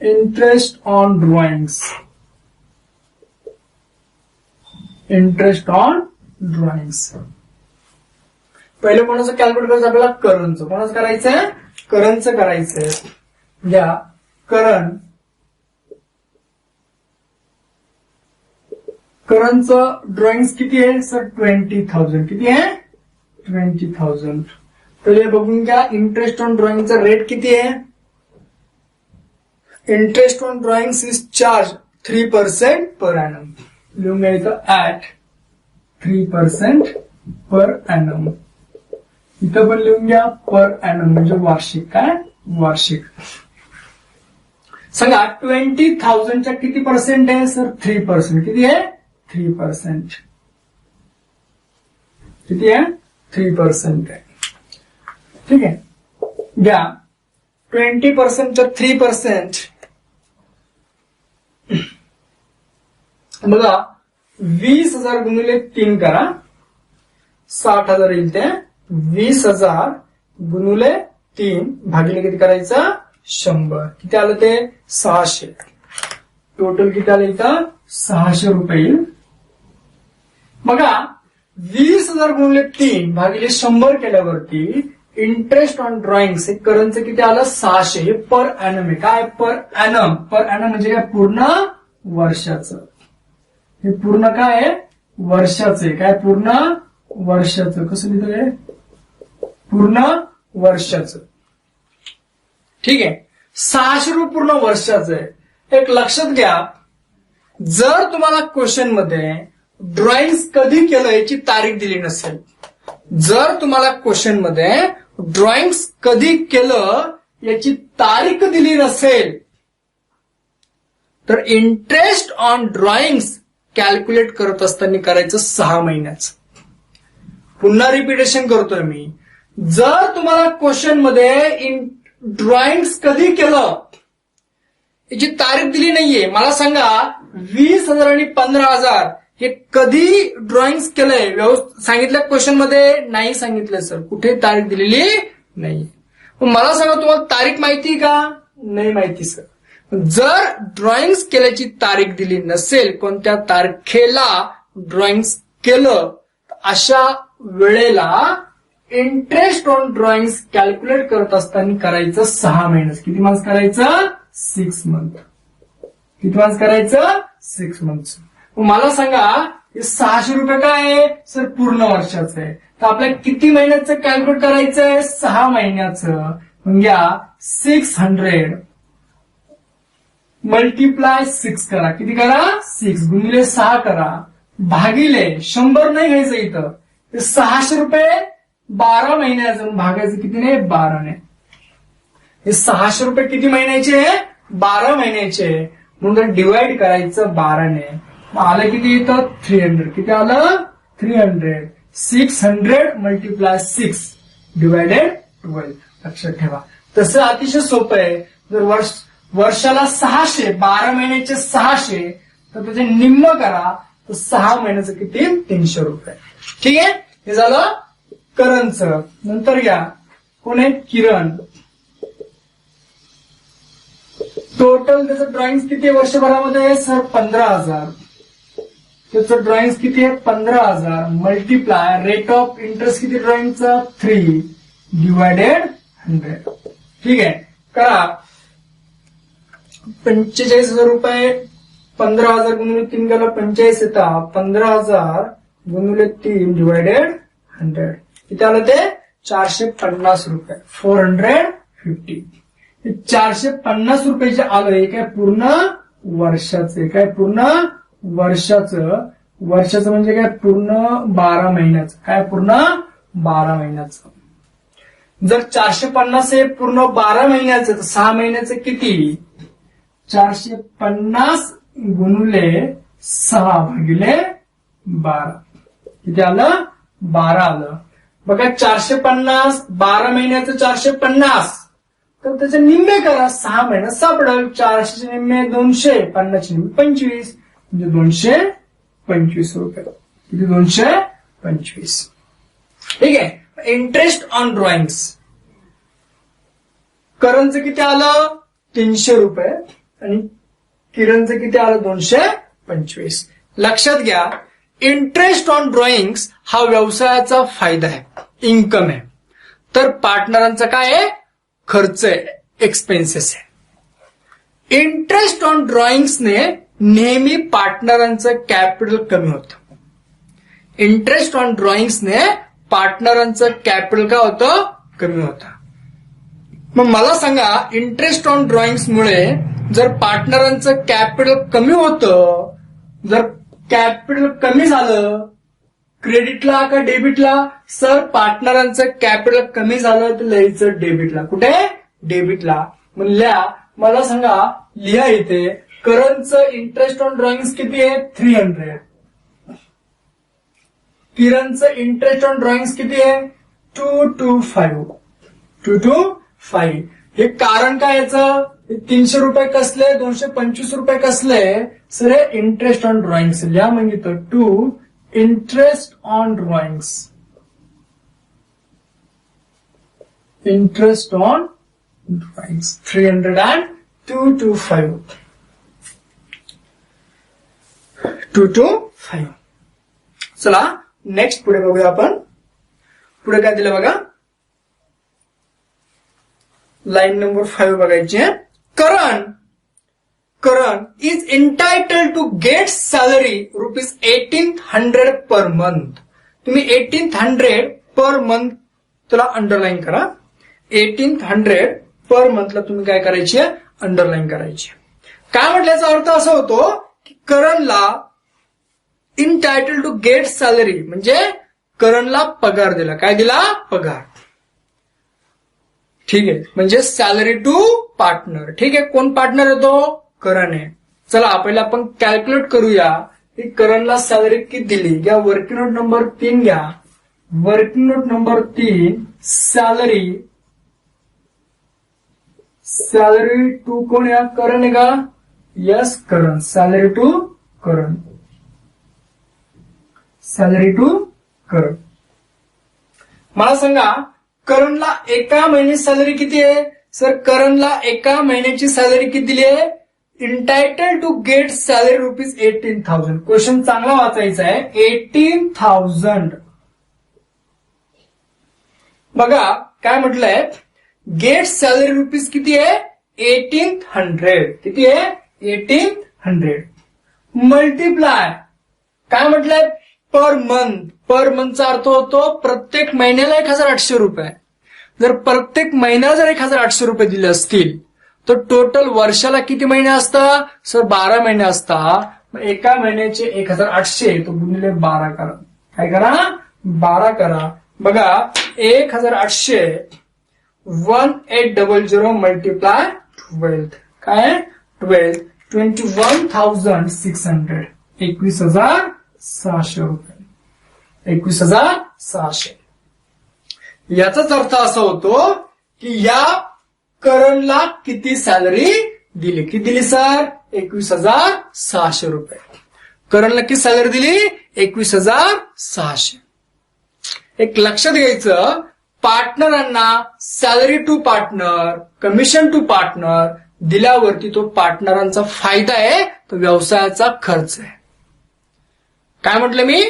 interest on drawings. Interest on drawings. पहिले कोणाचं कॅल्क्युलेट करायचं? आपल्याला करंटचं. कोणाचं करायचंय? करणचं करायचंय. घ्या करणचं ड्रॉइंग किती आहे सर 20,000. किती आहे 20,000. तर हे बघून घ्या इंटरेस्ट ऑन ड्रॉइंगचा रेट किती आहे. Interest on drawings is charge 3% per annum. लिहून घ्यायचं ऍट 3% पर एनम. इथं पण लिहून घ्या पर एनम म्हणजे वार्षिक. काय वार्षिक. सांगा 20,000च्या किती पर्सेंट आहे सर 3%. किती आहे 3%. किती आहे 3% आहे. ठीक आहे. घ्या 20%च्या 3%. बघा 20,000 गुणिले 3 करा 60,000 येईल. ते 20,000 गुणिले 3 भागिले किती करायचं 100. किती आलं ते 600. टोटल किती आलं इथं 600 रुपये येईल. बघा 20,000 गुणिले 3 भागिले 100 केल्यावरती इंटरेस्ट ऑन ड्रॉइंग्स हे करंटचं किती आलं 600. हे पर एनम आहे. काय पर एनम. पर एनम म्हणजे काय पूर्ण वर्षाचं. हे पूर्ण काय आहे वर्षाचं आहे. काय पूर्ण वर्षाचं. कसं लिहितोय पूर्ण वर्षाचं. ठीक आहे. 600 रुपये पूर्ण वर्षाचं आहे. एक लक्षात घ्या जर तुम्हाला क्वेश्चन मध्ये ड्रॉइंग कधी केलं याची तारीख दिली नसेल. जर तुम्हाला क्वेश्चन मध्ये ड्रॉइंग कधी केलं याची तारीख दिली नसेल तर इंटरेस्ट ऑन ड्रॉइंग्स कॅल्क्युलेट करत असताना करायचं 6 महिन्याचं. पुन्हा रिपिटेशन करतोय मी. जर तुम्हाला क्वेश्चन मध्ये ड्रॉइंग कधी केलं याची तारीख दिली नाहीये. मला सांगा 20,000 आणि 15,000 हे कधी ड्रॉइंग केलंय सांगितलं क्वेश्चन मध्ये नाही सांगितलं सर. कुठे तारीख दिलेली नाही. मला सांगा तुम्हाला तारीख माहिती का नाही माहिती सर. जर ड्रॉइंग केल्याची तारीख दिली नसेल कोणत्या तारखेला ड्रॉइंग केलं अशा वेळेला इंटरेस्ट ऑन ड्रॉइंग कॅल्क्युलेट करत असताना करायचं 6 महिन्याचं. किती मंथ्स करायचं 6 मंथ. किती मंथ्स करायचं 6 मंथ्स. मला सांगा हे 600 रुपये काय आहे सर पूर्ण वर्षाचं आहे. तर आपल्याला किती महिन्याचं कॅल्क्युलेट करायचं आहे 6 महिन्याचं. मग घ्या 600 मल्टिप्लाय 6 करा. किती करा 6 गुणिले 6 करा भागिले 100 नाही घ्यायचं इथं. 600 रुपये 12 महिन्याचं भागायचं कितीने 12ने. हे 600 रुपये किती महिन्याचे 12 महिन्याचे म्हणून डिवाइड करायचं 12ने. आलं किती येतं 300. किती आलं 300. 600 मल्टिप्लाय 6 डिवायडेड 12. लक्षात ठेवा. तसं अतिशय सोपं आहे. जर वर्षाला 600 12 महिन्याचे 600 तर त्याचे निम्म करा तर 6 महिन्याचं किती 300 रुपये. ठीक आहे. हे झालं करणचं. नंतर घ्या कोण आहे किरण. टोटल त्याचं ड्रॉइंग किती आहे वर्षभरामध्ये सर 15,000. त्याचं ड्रॉइंग किती आहे 15,000 मल्टिप्लाय रेट ऑफ इंटरेस्ट किती ड्रॉइंगचा 3 डिवायडेड 100. ठीक आहे. करा 45,000 रुपये 15,000 गुणिले 3 केला 45 येतात. 15,000 गुणिले 3 डिवायडेड 100 किती आलं ते 450 रुपये 450. 450 रुपये जे आलं हे काय पूर्ण वर्षाचं. काय पूर्ण वर्षाचं. वर्षाचं म्हणजे काय पूर्ण 12 महिन्याचं. काय पूर्ण 12 महिन्याचं. जर 450 हे पूर्ण 12 महिन्याचं तर 6 महिन्याचं किती 450 गुणिले 6 भागिले 12 किती आलं 12 आलं. बघा 450 12 महिन्याचं 450 तर त्याचे निम्मे करा 6 महिन्यात सापडेल. 400चे निम्मे 200 50चे निम्मे 25 म्हणजे 225 रुपये. किती 225. ठीक आहे. इंटरेस्ट ऑन ड्रॉइंग्स करणचं किती आलं 300 रुपये आणि किरणचं किती आलं 225. लक्षात घ्या इंटरेस्ट ऑन ड्रॉइंग्स हा व्यवसायाचा फायदा आहे इन्कम आहे. तर पार्टनरांचा काय आहे खर्च आहे, एक्सपेन्सेस आहे. इंटरेस्ट ऑन ड्रॉइंग्सने नेहमी पार्टनरांचं कॅपिटल कमी होतं. इंटरेस्ट ऑन ड्रॉइंग्सने पार्टनरांचं कॅपिटल काय होतं, कमी होतं. मग मला सांगा, इंटरेस्ट ऑन ड्रॉइंग्समुळे जर पार्टनरांचं कॅपिटल कमी होतं, जर कॅपिटल कमी झालं क्रेडिटला का डेबिटला? सर पार्टनरांचं कॅपिटल कमी झालं तर लिहायचं डेबिटला. कुठे? डेबिटला. मग लिहा, मला सांगा, लिहा इथे करणचं इंटरेस्ट ऑन ड्रॉइंग्स किती आहे? 300. किरणचं इंटरेस्ट ऑन ड्रॉइंग्स किती आहे? 225. 225. हे कारण काय याचं? 300 रुपये कसले, 225 रुपये कसले? सर हे इंटरेस्ट ऑन ड्रॉइंग्स लिहा. मग इथं 2 interest on drawings. Interest on drawings 300 and 225. 225. चला नेक्स्ट पुढे बघूया आपण. पुढे काय दिलं बघा, लाईन नंबर 5 बघायची आहे. Karan is entitled to get salary ₹1800 per month. तुम्ही 1800 per month तुला अंडरलाईन करा. 1800 per month ला तुम्ही काय करायची आहे? अंडरलाईन करायची. काय म्हटल्याचा अर्थ असा होतो की करणला इंटायटल टू गेट सॅलरी म्हणजे करणला पगार दिला. काय दिला? पगार. ठीक आहे, म्हणजे सॅलरी टू पार्टनर. ठीक आहे, कोण पार्टनर येतो? करण आहे. चला पहिला आपण कॅल्क्युलेट करूया की करणला सॅलरी किती दिली. घ्या वर्किंग नोट नंबर 3 घ्या. Working note number 3 salary to कोण या? करण आहे का? Yes, Karan. Salary to Karan. Salary to Karan. मला सांगा करणला एका महिन्याची सॅलरी किती आहे? सर करणला एका महिन्याची सॅलरी किती दिली आहे? इंटायटल टू गेट सॅलरी ₹18,000. क्वेश्चन चांगला वाचायचा आहे. 18,000. बघा काय म्हटलंय, गेट सॅलरी रुपीज किती आहे? 1800. किती आहे? 1800. मल्टिप्लाय काय म्हटलंय? Per month. पर मंथचा अर्थ होतो प्रत्येक महिन्याला 1800 रुपये. जर प्रत्येक महिन्याला जर 1800 रुपये दिले असतील तर टोटल वर्षाला किती महिने असतात? सर 12 महिने असतात. एका महिन्याचे 1800 तो गुणिले 12 करा. काय करा? 12 करा. बघा 1800 1800 मल्टिप्लाय 12. काय? 12. 21,600. 21,600 रुपये. 21,600. याचाच अर्थ असा होतो की या करणला किती सॅलरी दिली? किती दिली सर? 21,600 रुपये. करणला किती सॅलरी दिली? 21,600. एक लक्षात घ्यायचं, पार्टनरांना salary to partner, commission to partner दिल्यावरती तो पार्टनरांचा फायदा आहे, तो व्यवसायाचा खर्च आहे. काय म्हटलं मी?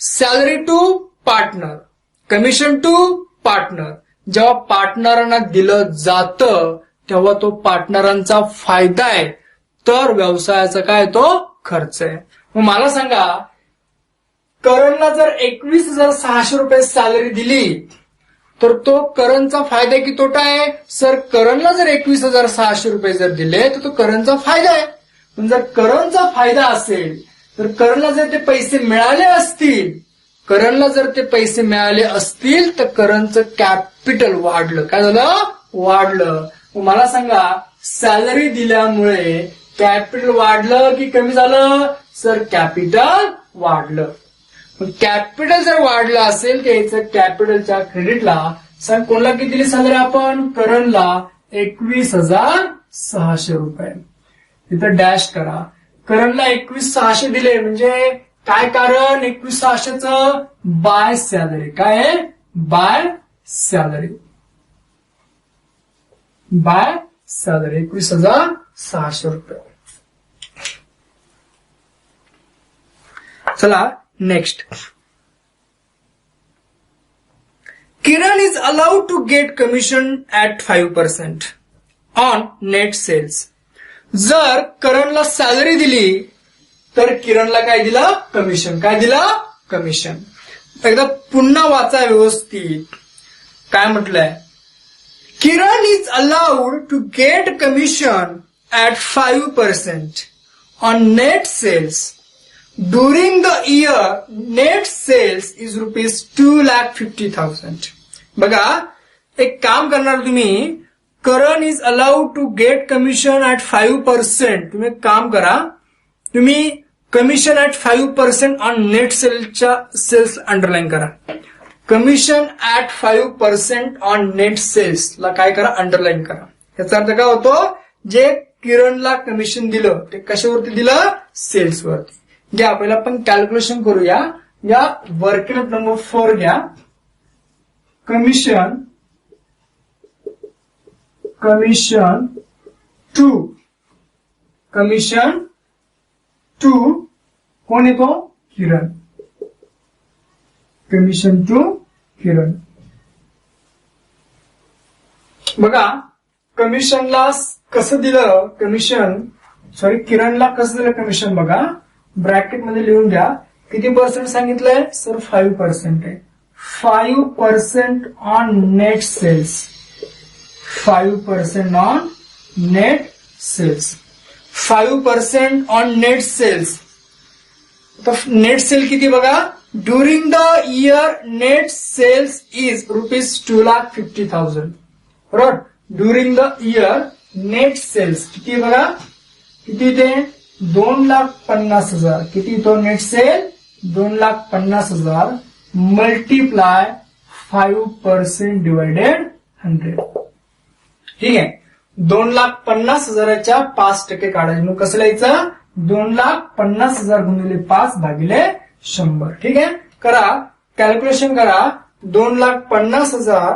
Salary to partner, commission to partner. जेव्हा पार्टनरांना दिलं जातं तेव्हा तो पार्टनरांचा फायदा आहे, तर व्यवसायाचा काय? तो खर्च आहे. मग मला सांगा करणला जर 21,600 रुपये सॅलरी दिली तर तो करणचा फायदा की तोटा आहे? सर करणला जर 21,600 रुपये जर दिले तर तो करणचा फायदा आहे. पण जर करणचा फायदा असेल तर करणला जर ते पैसे मिळाले असतील, करणला जर ते पैसे मिळाले असतील तर करणचं कॅपिटल वाढलं. काय झालं? वाढलं. मला सांगा सॅलरी दिल्यामुळे कॅपिटल वाढलं की कमी झालं? सर कॅपिटल वाढलं. कॅपिटल जर वाढलं असेल तर याचं कॅपिटलच्या क्रेडिटला सर कोणाला किती दिली सॅलरी आपण? करणला 21,600 रुपये. इथं डॅश करा. करणला 21,600 दिले म्हणजे काय कारण? 21,600चं बाय सॅलरी. काय आहे? By salary. बाय सॅलरी 21,600 रुपये. चला next. Kiran is allowed to get commission at 5% on net sales. जर करणला सॅलरी दिली तर किरणला काय दिलं? कमिशन. काय दिलं? कमिशन. एकदा पुन्हा वाचा व्यवस्थित. काय म्हटलंय? Kiran is allowed to get commission at 5% on net sales. During the year, net sales is rupees 2,50,000. बघा, एक काम करणार तुम्ही, Karan is allowed to get commission at 5%. तुम्ही एक काम करा, तुम्ही कमिशन ऍट 5% ऑन नेट सेल्सच्या सेल्स अंडरलाईन करा. Commission at 5% on net sales ला काय करा? अंडरलाईन करा. याचा अर्थ काय होतो? जे किरणला कमिशन दिलं ते कशावरती दिलं? सेल्सवरती. घ्या पहिला आपण कॅल्क्युलेशन करूया. या वर्किंग नंबर 4 घ्या. कमिशन टू कोण येतो? किरण. कमिशन टू किरण. बघा, कमिशनला कसं दिलं कमिशन, किरणला कसं दिलं कमिशन बघा, ब्रॅकेटमध्ये लिहून घ्या. किती पर्सेंट सांगितलंय? सर 5% आहे. 5% on net sales. 5% on net sales. 5% on net sales. Net sale किती बघा? During the year net sales is rupees 2,50,000. बरोबर. During the year net sales किती बघा? किती ते? 2,50,000. किती तो नेट सेल? 2,50,000 multiply 5% divided 100. ठीक आहे. 2,50,000च्या 5% काढायचे. मग कसं लिहायचं? 2,50,000 गुणिले 5 भागिले 100. ठीक आहे. करा, कॅल्क्युलेशन करा. 2,50,000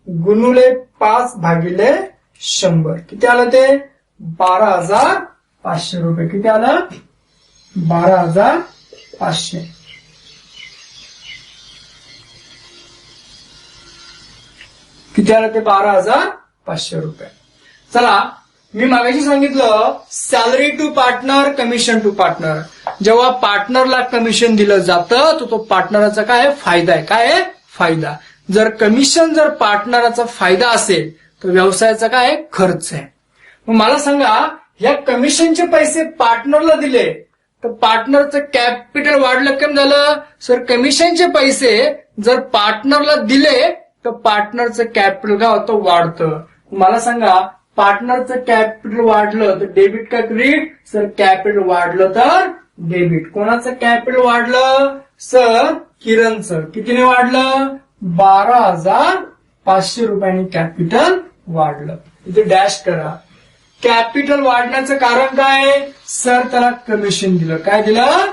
गुणिले 5 भागिले 100 किती आलं ते? 12,500 रुपये. किती आलं? 12,500. किती आलं ते? 12,500 रुपये. चला, मी मागाशी सांगितलं salary to partner, commission to partner. जेव्हा पार्टनरला कमिशन दिलं जातं तो पार्टनरचा काय फायदा आहे? काय फायदा. जर कमिशन जर पार्टनरचा फायदा असेल तर व्यवसायाचा काय खर्च आहे. मग मला सांगा, या कमिशनचे पैसे पार्टनरला दिले तर पार्टनरचं कॅपिटल वाढलं कमी झालं? सर, कमिशनचे पैसे जर पार्टनरला दिले तर पार्टनरचं कॅपिटल काय होतं? वाढतं. मला सांगा, पार्टनरचं कॅपिटल वाढलं तर डेबिट का क्रेडिट? सर, कॅपिटल वाढलं तर डेबिट. कोणाचं कॅपिटल वाढलं? सर, किरणचं. कितीने वाढलं? 12,500 रुपयांनी कॅपिटल वाढलं. इथे डॅश करा. कॅपिटल वाढण्याचं कारण काय? सर, त्याला कमिशन दिलं. काय दिलं?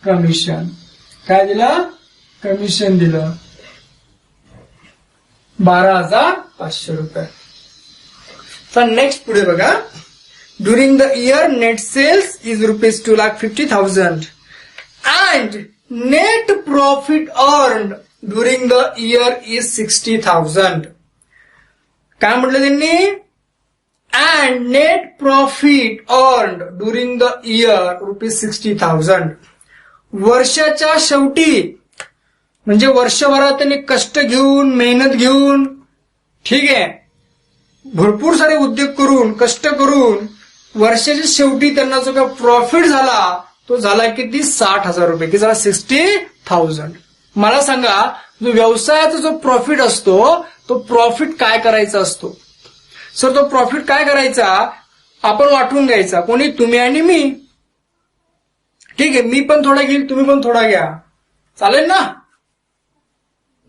कमिशन. काय दिलं? कमिशन दिलं. 12,500 रुपये. तर नेक्स्ट पुढे बघा. During the year net sales is rupees 2,50,000 and net profit earned during the year is 60,000. काय म्हटलं त्यांनी? And net profit earned during the year rupees 60,000. वर्षाच्या शेवटी म्हणजे वर्षभरात त्यांनी कष्ट घेऊन, मेहनत घेऊन, ठीक आहे, भरपूर सारे उद्योग करून, कष्ट करून वर्षाच्या शेवटी त्यांना जो काय प्रॉफिट झाला तो झाला किती? 60,000 रुपये. किती झाला? 60,000. मला सांगा, जो व्यवसायाचा जो प्रॉफिट असतो तो प्रॉफिट काय करायचा असतो? सर, तो प्रॉफिट काय करायचा? आपण वाटून घ्यायचा. कोणी? तुम्ही आणि मी. ठीक आहे, मी पण थोडा घेईल, तुम्ही पण थोडा घ्या. चालेल ना?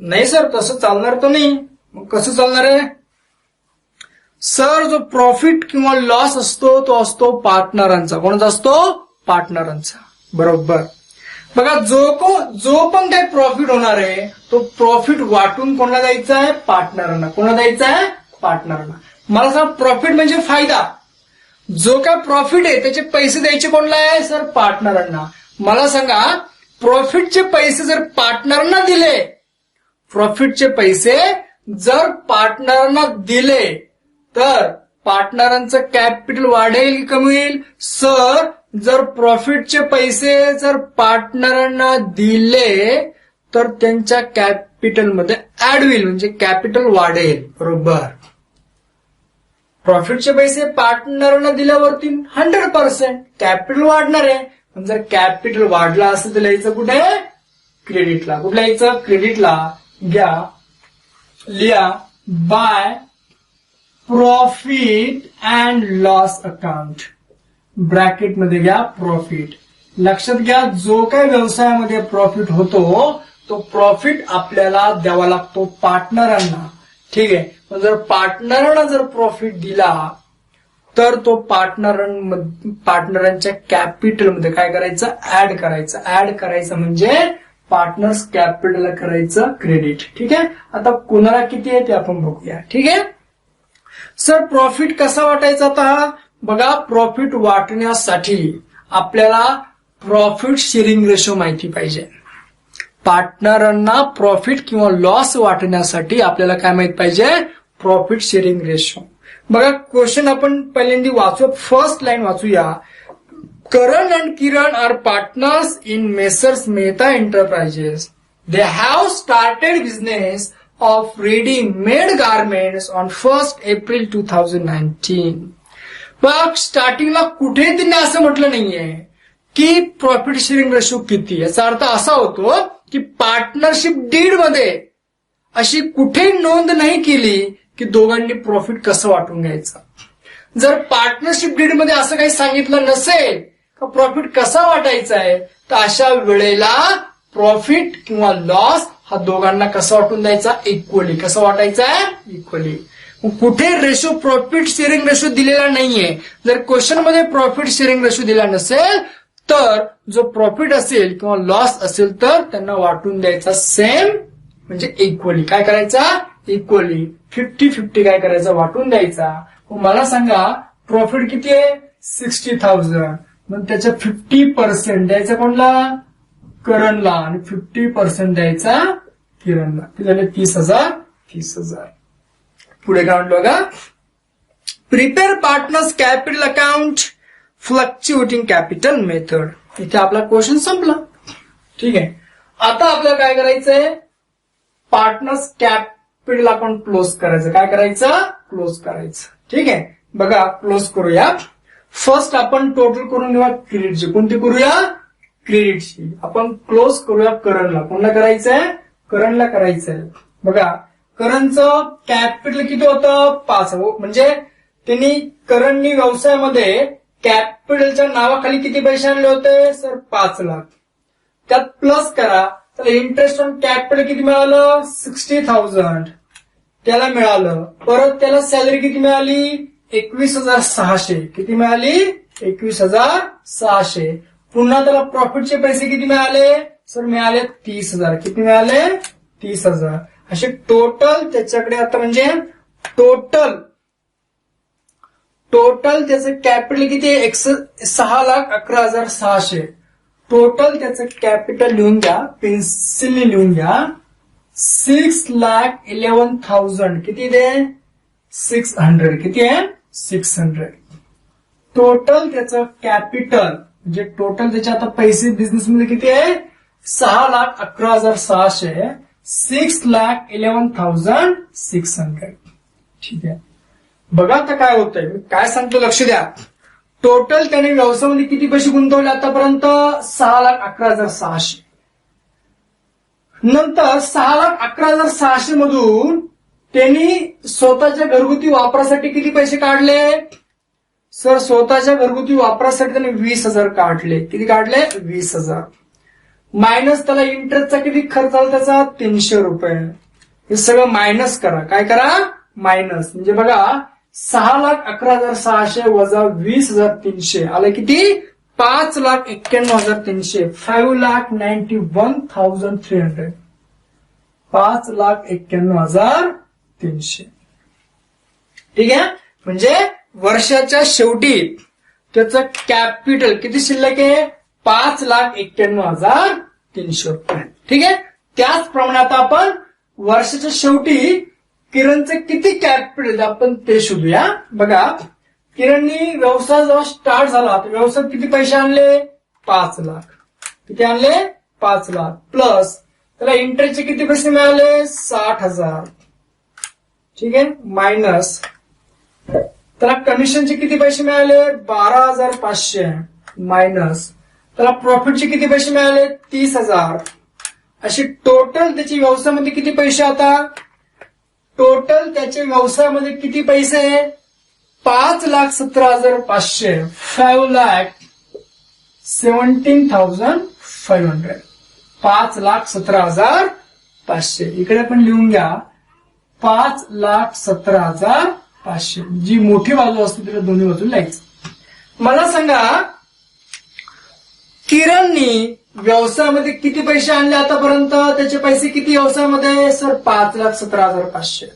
नाही सर, तसं चालणार तर नाही. मग कसं चालणार आहे? सर, जो प्रॉफिट किंवा लॉस असतो तो असतो पार्टनरांचा. कोणाचा असतो? पार्टनरांचा. बरोबर. बघा, जो पण काही प्रॉफिट होणार आहे तो प्रॉफिट वाटून कोणाला द्यायचा आहे? पार्टनरांना. कोणाला द्यायचा आहे? पार्टनरांना. मला सांगा, प्रॉफिट म्हणजे फायदा. जो काय प्रॉफिट आहे त्याचे पैसे द्यायचे कोणाला आहे? सर, पार्टनरांना. मला सांगा, प्रॉफिटचे पैसे जर पार्टनरांना दिले, प्रॉफिटचे पैसे जर पार्टनरांना दिले तर पार्टनरांचं कॅपिटल वाढेल की कमी होईल? सर, जर प्रॉफिटचे पैसे जर पार्टनरांना दिले तर त्यांच्या कॅपिटलमध्ये ऍड होईल, म्हणजे कॅपिटल वाढेल. बरोबर. प्रॉफिटचे पैसे पार्टनरांना दिल्यावरती 100% कॅपिटल वाढणार आहे. पण जर कॅपिटल वाढला असेल तर लिहायचं कुठे? क्रेडिटला. कुठे लिहायचं? क्रेडिटला. लिहा by profit and loss account. ब्रॅकेटमध्ये घ्या प्रॉफिट. लक्षात घ्या, जो काही व्यवसायामध्ये प्रॉफिट होतो तो प्रॉफिट आपल्याला द्यावा लागतो पार्टनरांना. ठीक आहे. पण जर पार्टनरांना जर प्रॉफिट दिला तर तो पार्टनरांच्या कॅपिटलमध्ये काय करायचं? ऍड करायचं. ऍड करायचं म्हणजे पार्टनर्स कॅपिटलला करायचं क्रेडिट. ठीक आहे. आता कोणाला किती आहे ते आपण बघूया. ठीक आहे. सर, प्रॉफिट कसा वाटायचा? आता बघा, प्रॉफिट वाटण्यासाठी आपल्याला प्रॉफिट शेअरिंग रेशो माहिती पाहिजे. पार्टनरांना प्रॉफिट किंवा लॉस वाटण्यासाठी आपल्याला काय माहित पाहिजे? Profit sharing ratio. बघा, क्वेश्चन आपण पहिल्यांदा वाचू. फर्स्ट लाईन वाचूया. Karan and Kiran are partners in messrs Mehta enterprises. They have started business of readymade garments on 1 April 2019. मग स्टार्टिंगला कुठे त्यांनी असं म्हटलं नाहीये की प्रॉफिट शेअरिंग रेशो किती. याचा अर्थ असा होतो की पार्टनरशिप डीड मध्ये अशी कुठे नोंद नाही केली की दोघांनी प्रॉफिट कसं वाटून घ्यायचं. जर पार्टनरशिप डीड मध्ये असं काही सांगितलं नसेल का प्रॉफिट कसा वाटायचा आहे, तर अशा वेळेला प्रॉफिट किंवा लॉस हा दोघांना कसा वाटून द्यायचा? इक्वली. कसं वाटायचा? इक्वली. कुठे रेशो प्रॉफिट शेअरिंग रेशो दिलेला नाहीये. जर क्वेश्चन मध्ये प्रॉफिट शेअरिंग रेशो दिला नसेल तर जो प्रॉफिट असेल किंवा लॉस असेल तर त्यांना वाटून द्यायचा सेम, म्हणजे इक्वली. काय करायचा? इक्वली. 50-50 काय करायचा? वाटून द्यायचा. मला सांगा, प्रॉफिट किती आहे? 60,000. मग त्याच्या 50% द्यायचा कोणला? करणला. आणि 50% द्यायचा किरणला. ते झाले 30,000. 30,000. पुढे काय म्हटलं बघा, prepare partners capital account fluctuating capital method. इथे आपला क्वेश्चन संपला. ठीक आहे. आता आपल्याला काय करायचंय? पार्टनर्स कॅपिटल अकाउंट क्लोज करायचं. काय करायचं? क्लोज करायचं. ठीक आहे. बघा, क्लोज करूया. फर्स्ट आपण टोटल करून घेऊया क्रेडिटची. कोणती करूया? क्रेडिटची. आपण क्लोज करूया करणला. कोणला करायचंय? करणला करायचंय. बघा, करणचं कॅपिटल किती होतं? 5. म्हणजे त्यांनी करणनी व्यवसायामध्ये कॅपिटलच्या नावाखाली किती पैसे आणले होते? सर, 5 लाख. त्यात प्लस करा तर इंटरेस्ट ऑन कॅपिटल किती मिळालं? 60,000 त्याला मिळालं. परत त्याला सॅलरी किती मिळाली? 21,600. किती मिळाली? 21,600. पुन्हा त्याला प्रॉफिटचे पैसे किती मिळाले? सर, मिळाले 30,000. किती मिळाले? 30,000. असे टोटल त्याच्याकडे आता म्हणजे टोटल त्याचं कॅपिटल किती आहे? 6,11,600. टोटल त्याचं कॅपिटल लिहून घ्या, पेन्सिलने लिहून घ्या. 6,11,000. किती दे? 600. किती आहे? 600. टोटल त्याचं कॅपिटल म्हणजे टोटल त्याचे आता पैसे बिझनेसमध्ये किती आहे? 6,11,600. 6,11,600. ठीक आहे. बघा आता काय होतंय, मी काय सांगतो लक्ष द्या. टोटल त्याने व्यवसायामध्ये किती पैसे गुंतवले आतापर्यंत? 6,11,600. नंतर 6,11,600 मधून त्यांनी स्वतःच्या घरगुती वापरासाठी किती पैसे काढले? सर, स्वतःच्या घरगुती वापरासाठी त्यांनी 20,000 काढले. किती काढले? 20,000. मायनस त्याला इंटरेस्टचा किती खर्च झाला त्याचा? 300 रुपये. हे सगळं मायनस करा. काय करा? मायनस. म्हणजे बघा, 6,11,600 वजा 20,300 आलं किती? 5,91,300. 5,91,300. 5,91,300. ठीक आहे. म्हणजे वर्षाच्या शेवटी त्याचं कॅपिटल किती शिल्लक आहे? 5,91,300 रुपये. ठीक आहे. त्याचप्रमाणे आता आपण वर्षाच्या शेवटी किरणचे किती कॅपिटल आपण ते शोधूया. बघा, किरणनी व्यवसाय जेव्हा स्टार्ट झाला तर व्यवसायात किती पैसे आणले? 5 लाख. किती आणले? 5 लाख. प्लस त्याला इंटरेस्टचे किती पैसे मिळाले? 60,000. ठीक आहे. मायनस त्याला कमिशनचे किती पैसे मिळाले? 12,500. मायनस त्याला प्रॉफिटचे किती पैसे मिळाले? 30,000. अशी टोटल त्याची व्यवसायामध्ये किती पैसे? आता टोटल त्याच्या व्यवसायामध्ये किती पैसे? 5,17,500. 5,17,500. 5,17,500. इकडे पण लिहून घ्या 5,17,500. जी मोठी बाजू असते तिला दोन्ही बाजू लिहायचं. मला सांगा, किरणनी व्यवसायामध्ये किती पैसे आणले आतापर्यंत? त्याचे पैसे किती व्यवसायामध्ये? सर 5,17,500.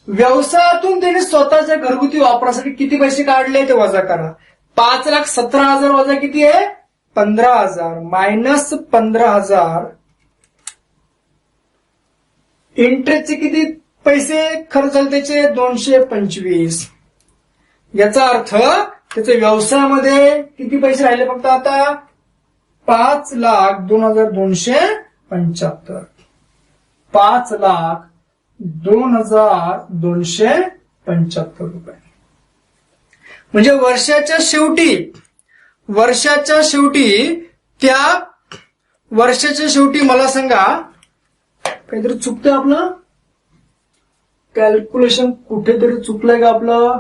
व्यवसायातून त्याने स्वतःच्या घरगुती वापरासाठी किती पैसे काढले ते वजा करा. 5,17,000 वजा किती आहे? 15,000. मायनस 15,000. इंटरेस्टचे किती पैसे खर्च झाले त्याचे? 225. याचा अर्थ त्याच्या व्यवसायामध्ये किती पैसे राहिले फक्त आता? 5,02,275. 5,02,275 रुपये. म्हणजे वर्षाच्या शेवटी मला सांगा, काहीतरी चुकतंय आपलं कॅल्क्युलेशन, कुठेतरी चुकलंय का आपलं?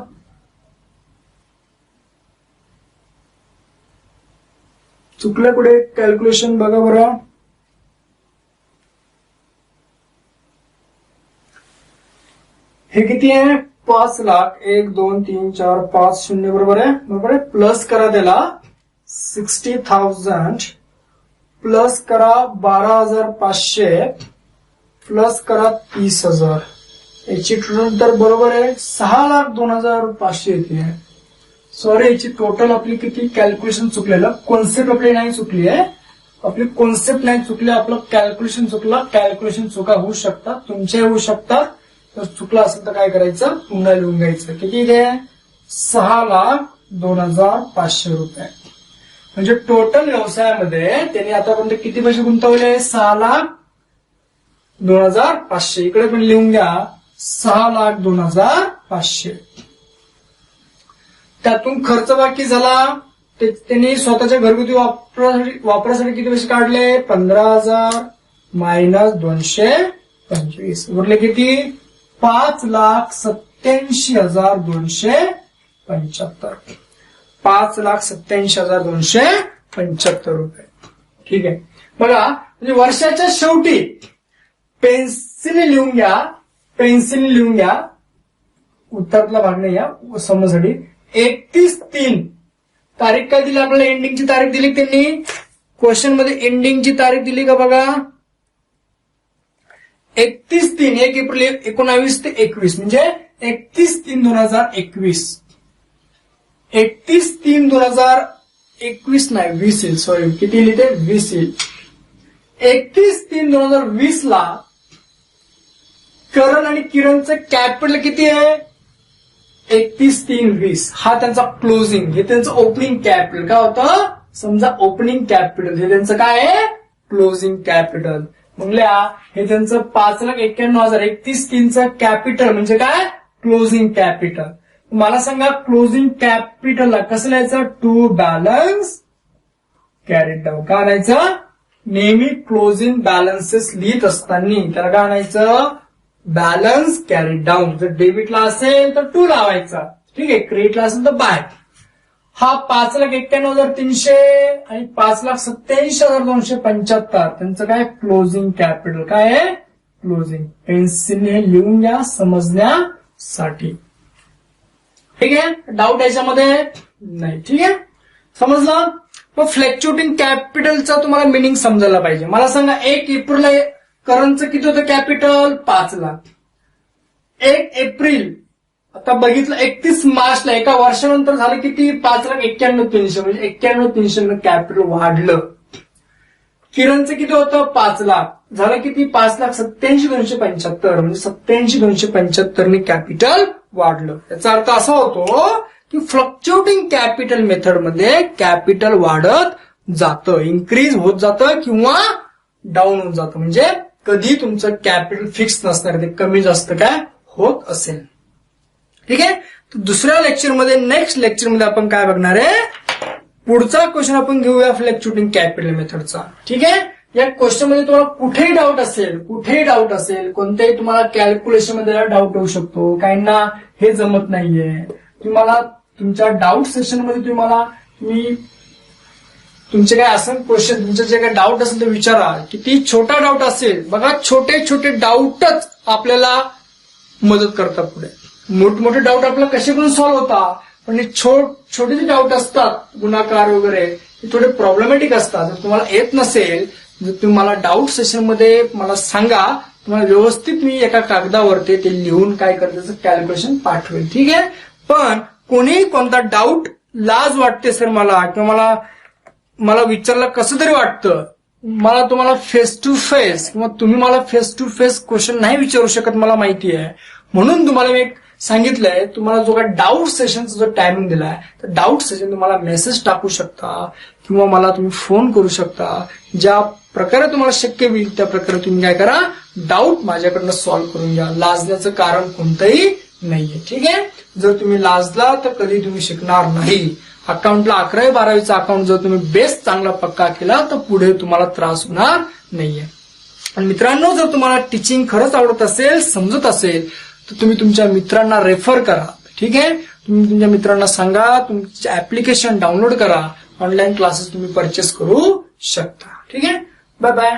चुकलं कुठे कॅल्क्युलेशन? बघा बरं. हे किती आहे? 5 लाख. 1 2 3 4 5 0 बरोबर आहे. बरोबर आहे. प्लस करा त्याला 60,000. प्लस करा 12,500. प्लस करा 30,000. याची टोटल तर बरोबर आहे 6,02,500 येते. सॉरी, याची टोटल आपली किती कॅल्क्युलेशन चुकलेलं. कॉन्सेप्ट आपली नाही चुकली आहे. आपली कॉन्सेप्ट नाही चुकली, आपलं कॅल्क्युलेशन चुकलं. कॅल्क्युलेशन चुका होऊ शकतात, तुमच्या होऊ शकतात. तर चुकलं असेल तर काय करायचं? पुन्हा लिहून घ्यायचं. किती आहे? 6,02,500 रुपये. म्हणजे टोटल व्यवसायामध्ये त्यांनी आतापर्यंत किती पैसे गुंतवले? 6,02,500. इकडे पण लिहून घ्या 6,02,500. त्यातून खर्च बाकी झाला. त्यांनी स्वतःच्या घरगुती वापरासाठी किती पैसे काढले? 15,000 मायनस 225. उरले किती? 5,87,275. 5,87,275 रुपये. ठीक आहे. बघा, म्हणजे वर्षाच्या शेवटी पेन्सिलने लिहून घ्या. उत्तरातला भाग नाही या समजसाठी. 31/3 तारीख काय दिली आपल्याला? एंडिंगची तारीख दिली त्यांनी. क्वेश्चन मध्ये एंडिंगची तारीख दिली का? बघा, 31/3 1 एप्रिल 19 ते 21 म्हणजे 31/3/2021. 31/3/2021 नाही 20 येईल. सॉरी, किती लिहिते? 20 येईल. 31/3/2020 ला करण आणि किरणचं कॅपिटल किती आहे? 31/3/20. हा त्यांचा क्लोजिंग, हे त्यांचं ओपनिंग कॅपिटल. काय होतं? समजा ओपनिंग कॅपिटल, हे त्यांचं काय आहे? Closing capital. म्हणल्या हे त्यांचं 5,91,000. 31/3चं कॅपिटल म्हणजे काय? Closing capital. मला सांगा, क्लोजिंग कॅपिटलला कसं लिहायचं? To balance carried down. काय आणायचं? नेहमी क्लोजिंग बॅलन्सेस लिहित असताना त्याला काय आणायचं? Balance carried down. जर डेबिटला असेल तर 2 लावायचा. ठीक आहे. क्रेडिटला असेल तर बाय. हा 5,91,300 आणि 5,87,275 त्यांचं काय? Closing capital. काय आहे? क्लोजिंग. पेन्सिलने लिहून घ्या समजण्यासाठी. ठीक आहे. डाऊट याच्यामध्ये नाही. ठीक आहे, समजलं. मग फ्लक्च्युएटिंग कॅपिटलचा तुम्हाला मिनिंग समजायला पाहिजे. मला सांगा, 1 एप्रिलला करंटचं किती होतं कॅपिटल? 5 लाख. 1 एप्रिल आता बघितलं 31 मार्चला एका वर्षानंतर झालं किती? 5,91,300 म्हणजे 91,300 कॅपिटल वाढलं. किरणचं किती होतं 5 लाख झालं किती 5,87,275 म्हणजे 87,275 कॅपिटल वाढलं. याचा अर्थ असा होतो की फ्लक्च्युएटिंग कॅपिटल मेथडमध्ये कॅपिटल वाढत जातं, इन्क्रीज होत जातं किंवा डाऊन होत जातं. म्हणजे कधी तुमचं कॅपिटल फिक्स नसणार, ते कमी जास्त काय होत असेल. ठीक आहे. तर दुसऱ्या लेक्चरमध्ये नेक्स्ट लेक्चरमध्ये आपण काय बघणार आहे, पुढचा क्वेश्चन आपण घेऊया फ्लक्च्युएटिंग कॅपिटल मेथडचा. ठीक आहे. या क्वेश्चन मध्ये तुम्हाला कुठेही डाऊट असेल कोणत्याही तुम्हाला कॅल्क्युलेशन मध्ये डाऊट होऊ शकतो, काहींना हे जमत नाहीये, तुम्हाला तुमच्या डाऊट सेशन मध्ये तुम्ही तुमचे काय असं क्वेश्चन, तुमचे जे काही डाऊट असेल ते विचारा. किती छोटा डाऊट असेल बघा, छोटे छोटे डाऊटच आपल्याला मदत करतात पुढे. मोठमोठे डाऊट आपल्याला कसे करून सॉल्व्ह होता, पण छोटे जे डाऊट असतात गुणाकार वगैरे हे थोडे प्रॉब्लेमॅटिक असतात. जर तुम्हाला येत नसेल, जर तुम्ही मला डाऊट सेशन मध्ये मला सांगा, तुम्हाला व्यवस्थित मी एका कागदावरती ते लिहून काय करण्याचं कॅल्क्युलेशन पाठवेल. ठीक आहे. पण कोणीही कोणता डाऊट, लाज वाटते सर मला, किंवा मला विचारला कसं तरी वाटतं, मला तुम्हाला फेस टू फेस किंवा तुम्ही मला फेस टू फेस क्वेश्चन नाही विचारू शकत, मला माहिती आहे. म्हणून तुम्हाला मी सांगितलंय, तुम्हाला जो काय डाऊट सेशनचा जो टायमिंग दिलाय, तर डाऊट सेशन तुम्हाला मेसेज टाकू शकता किंवा मला तुम्ही फोन करू शकता. ज्या प्रकारे तुम्हाला शक्य होईल त्या प्रकारे तुम्ही काय करा, डाऊट माझ्याकडनं सॉल्व्ह करून घ्या. लाजण्याचं कारण कोणतंही नाहीये. ठीक आहे. जर तुम्ही लाजला तर कधी तुम्ही शिकणार नाही. अकाउंटला 11वी-12वीचा अकाउंट जर तुम्ही बेस चांगला पक्का केला तर पुढे तुम्हाला त्रास होणार नाहीये. आणि मित्रांनो, जर तुम्हाला टीचिंग खरंच आवडत असेल, समजत असेल, तर तुम्ही तुमच्या मित्रांना रेफर करा. ठीक आहे. तुम्ही तुमच्या मित्रांना सांगा, तुमचे ऍप्लिकेशन डाउनलोड करा, ऑनलाईन क्लासेस तुम्ही परचेस करू शकता. ठीक आहे. Bye bye.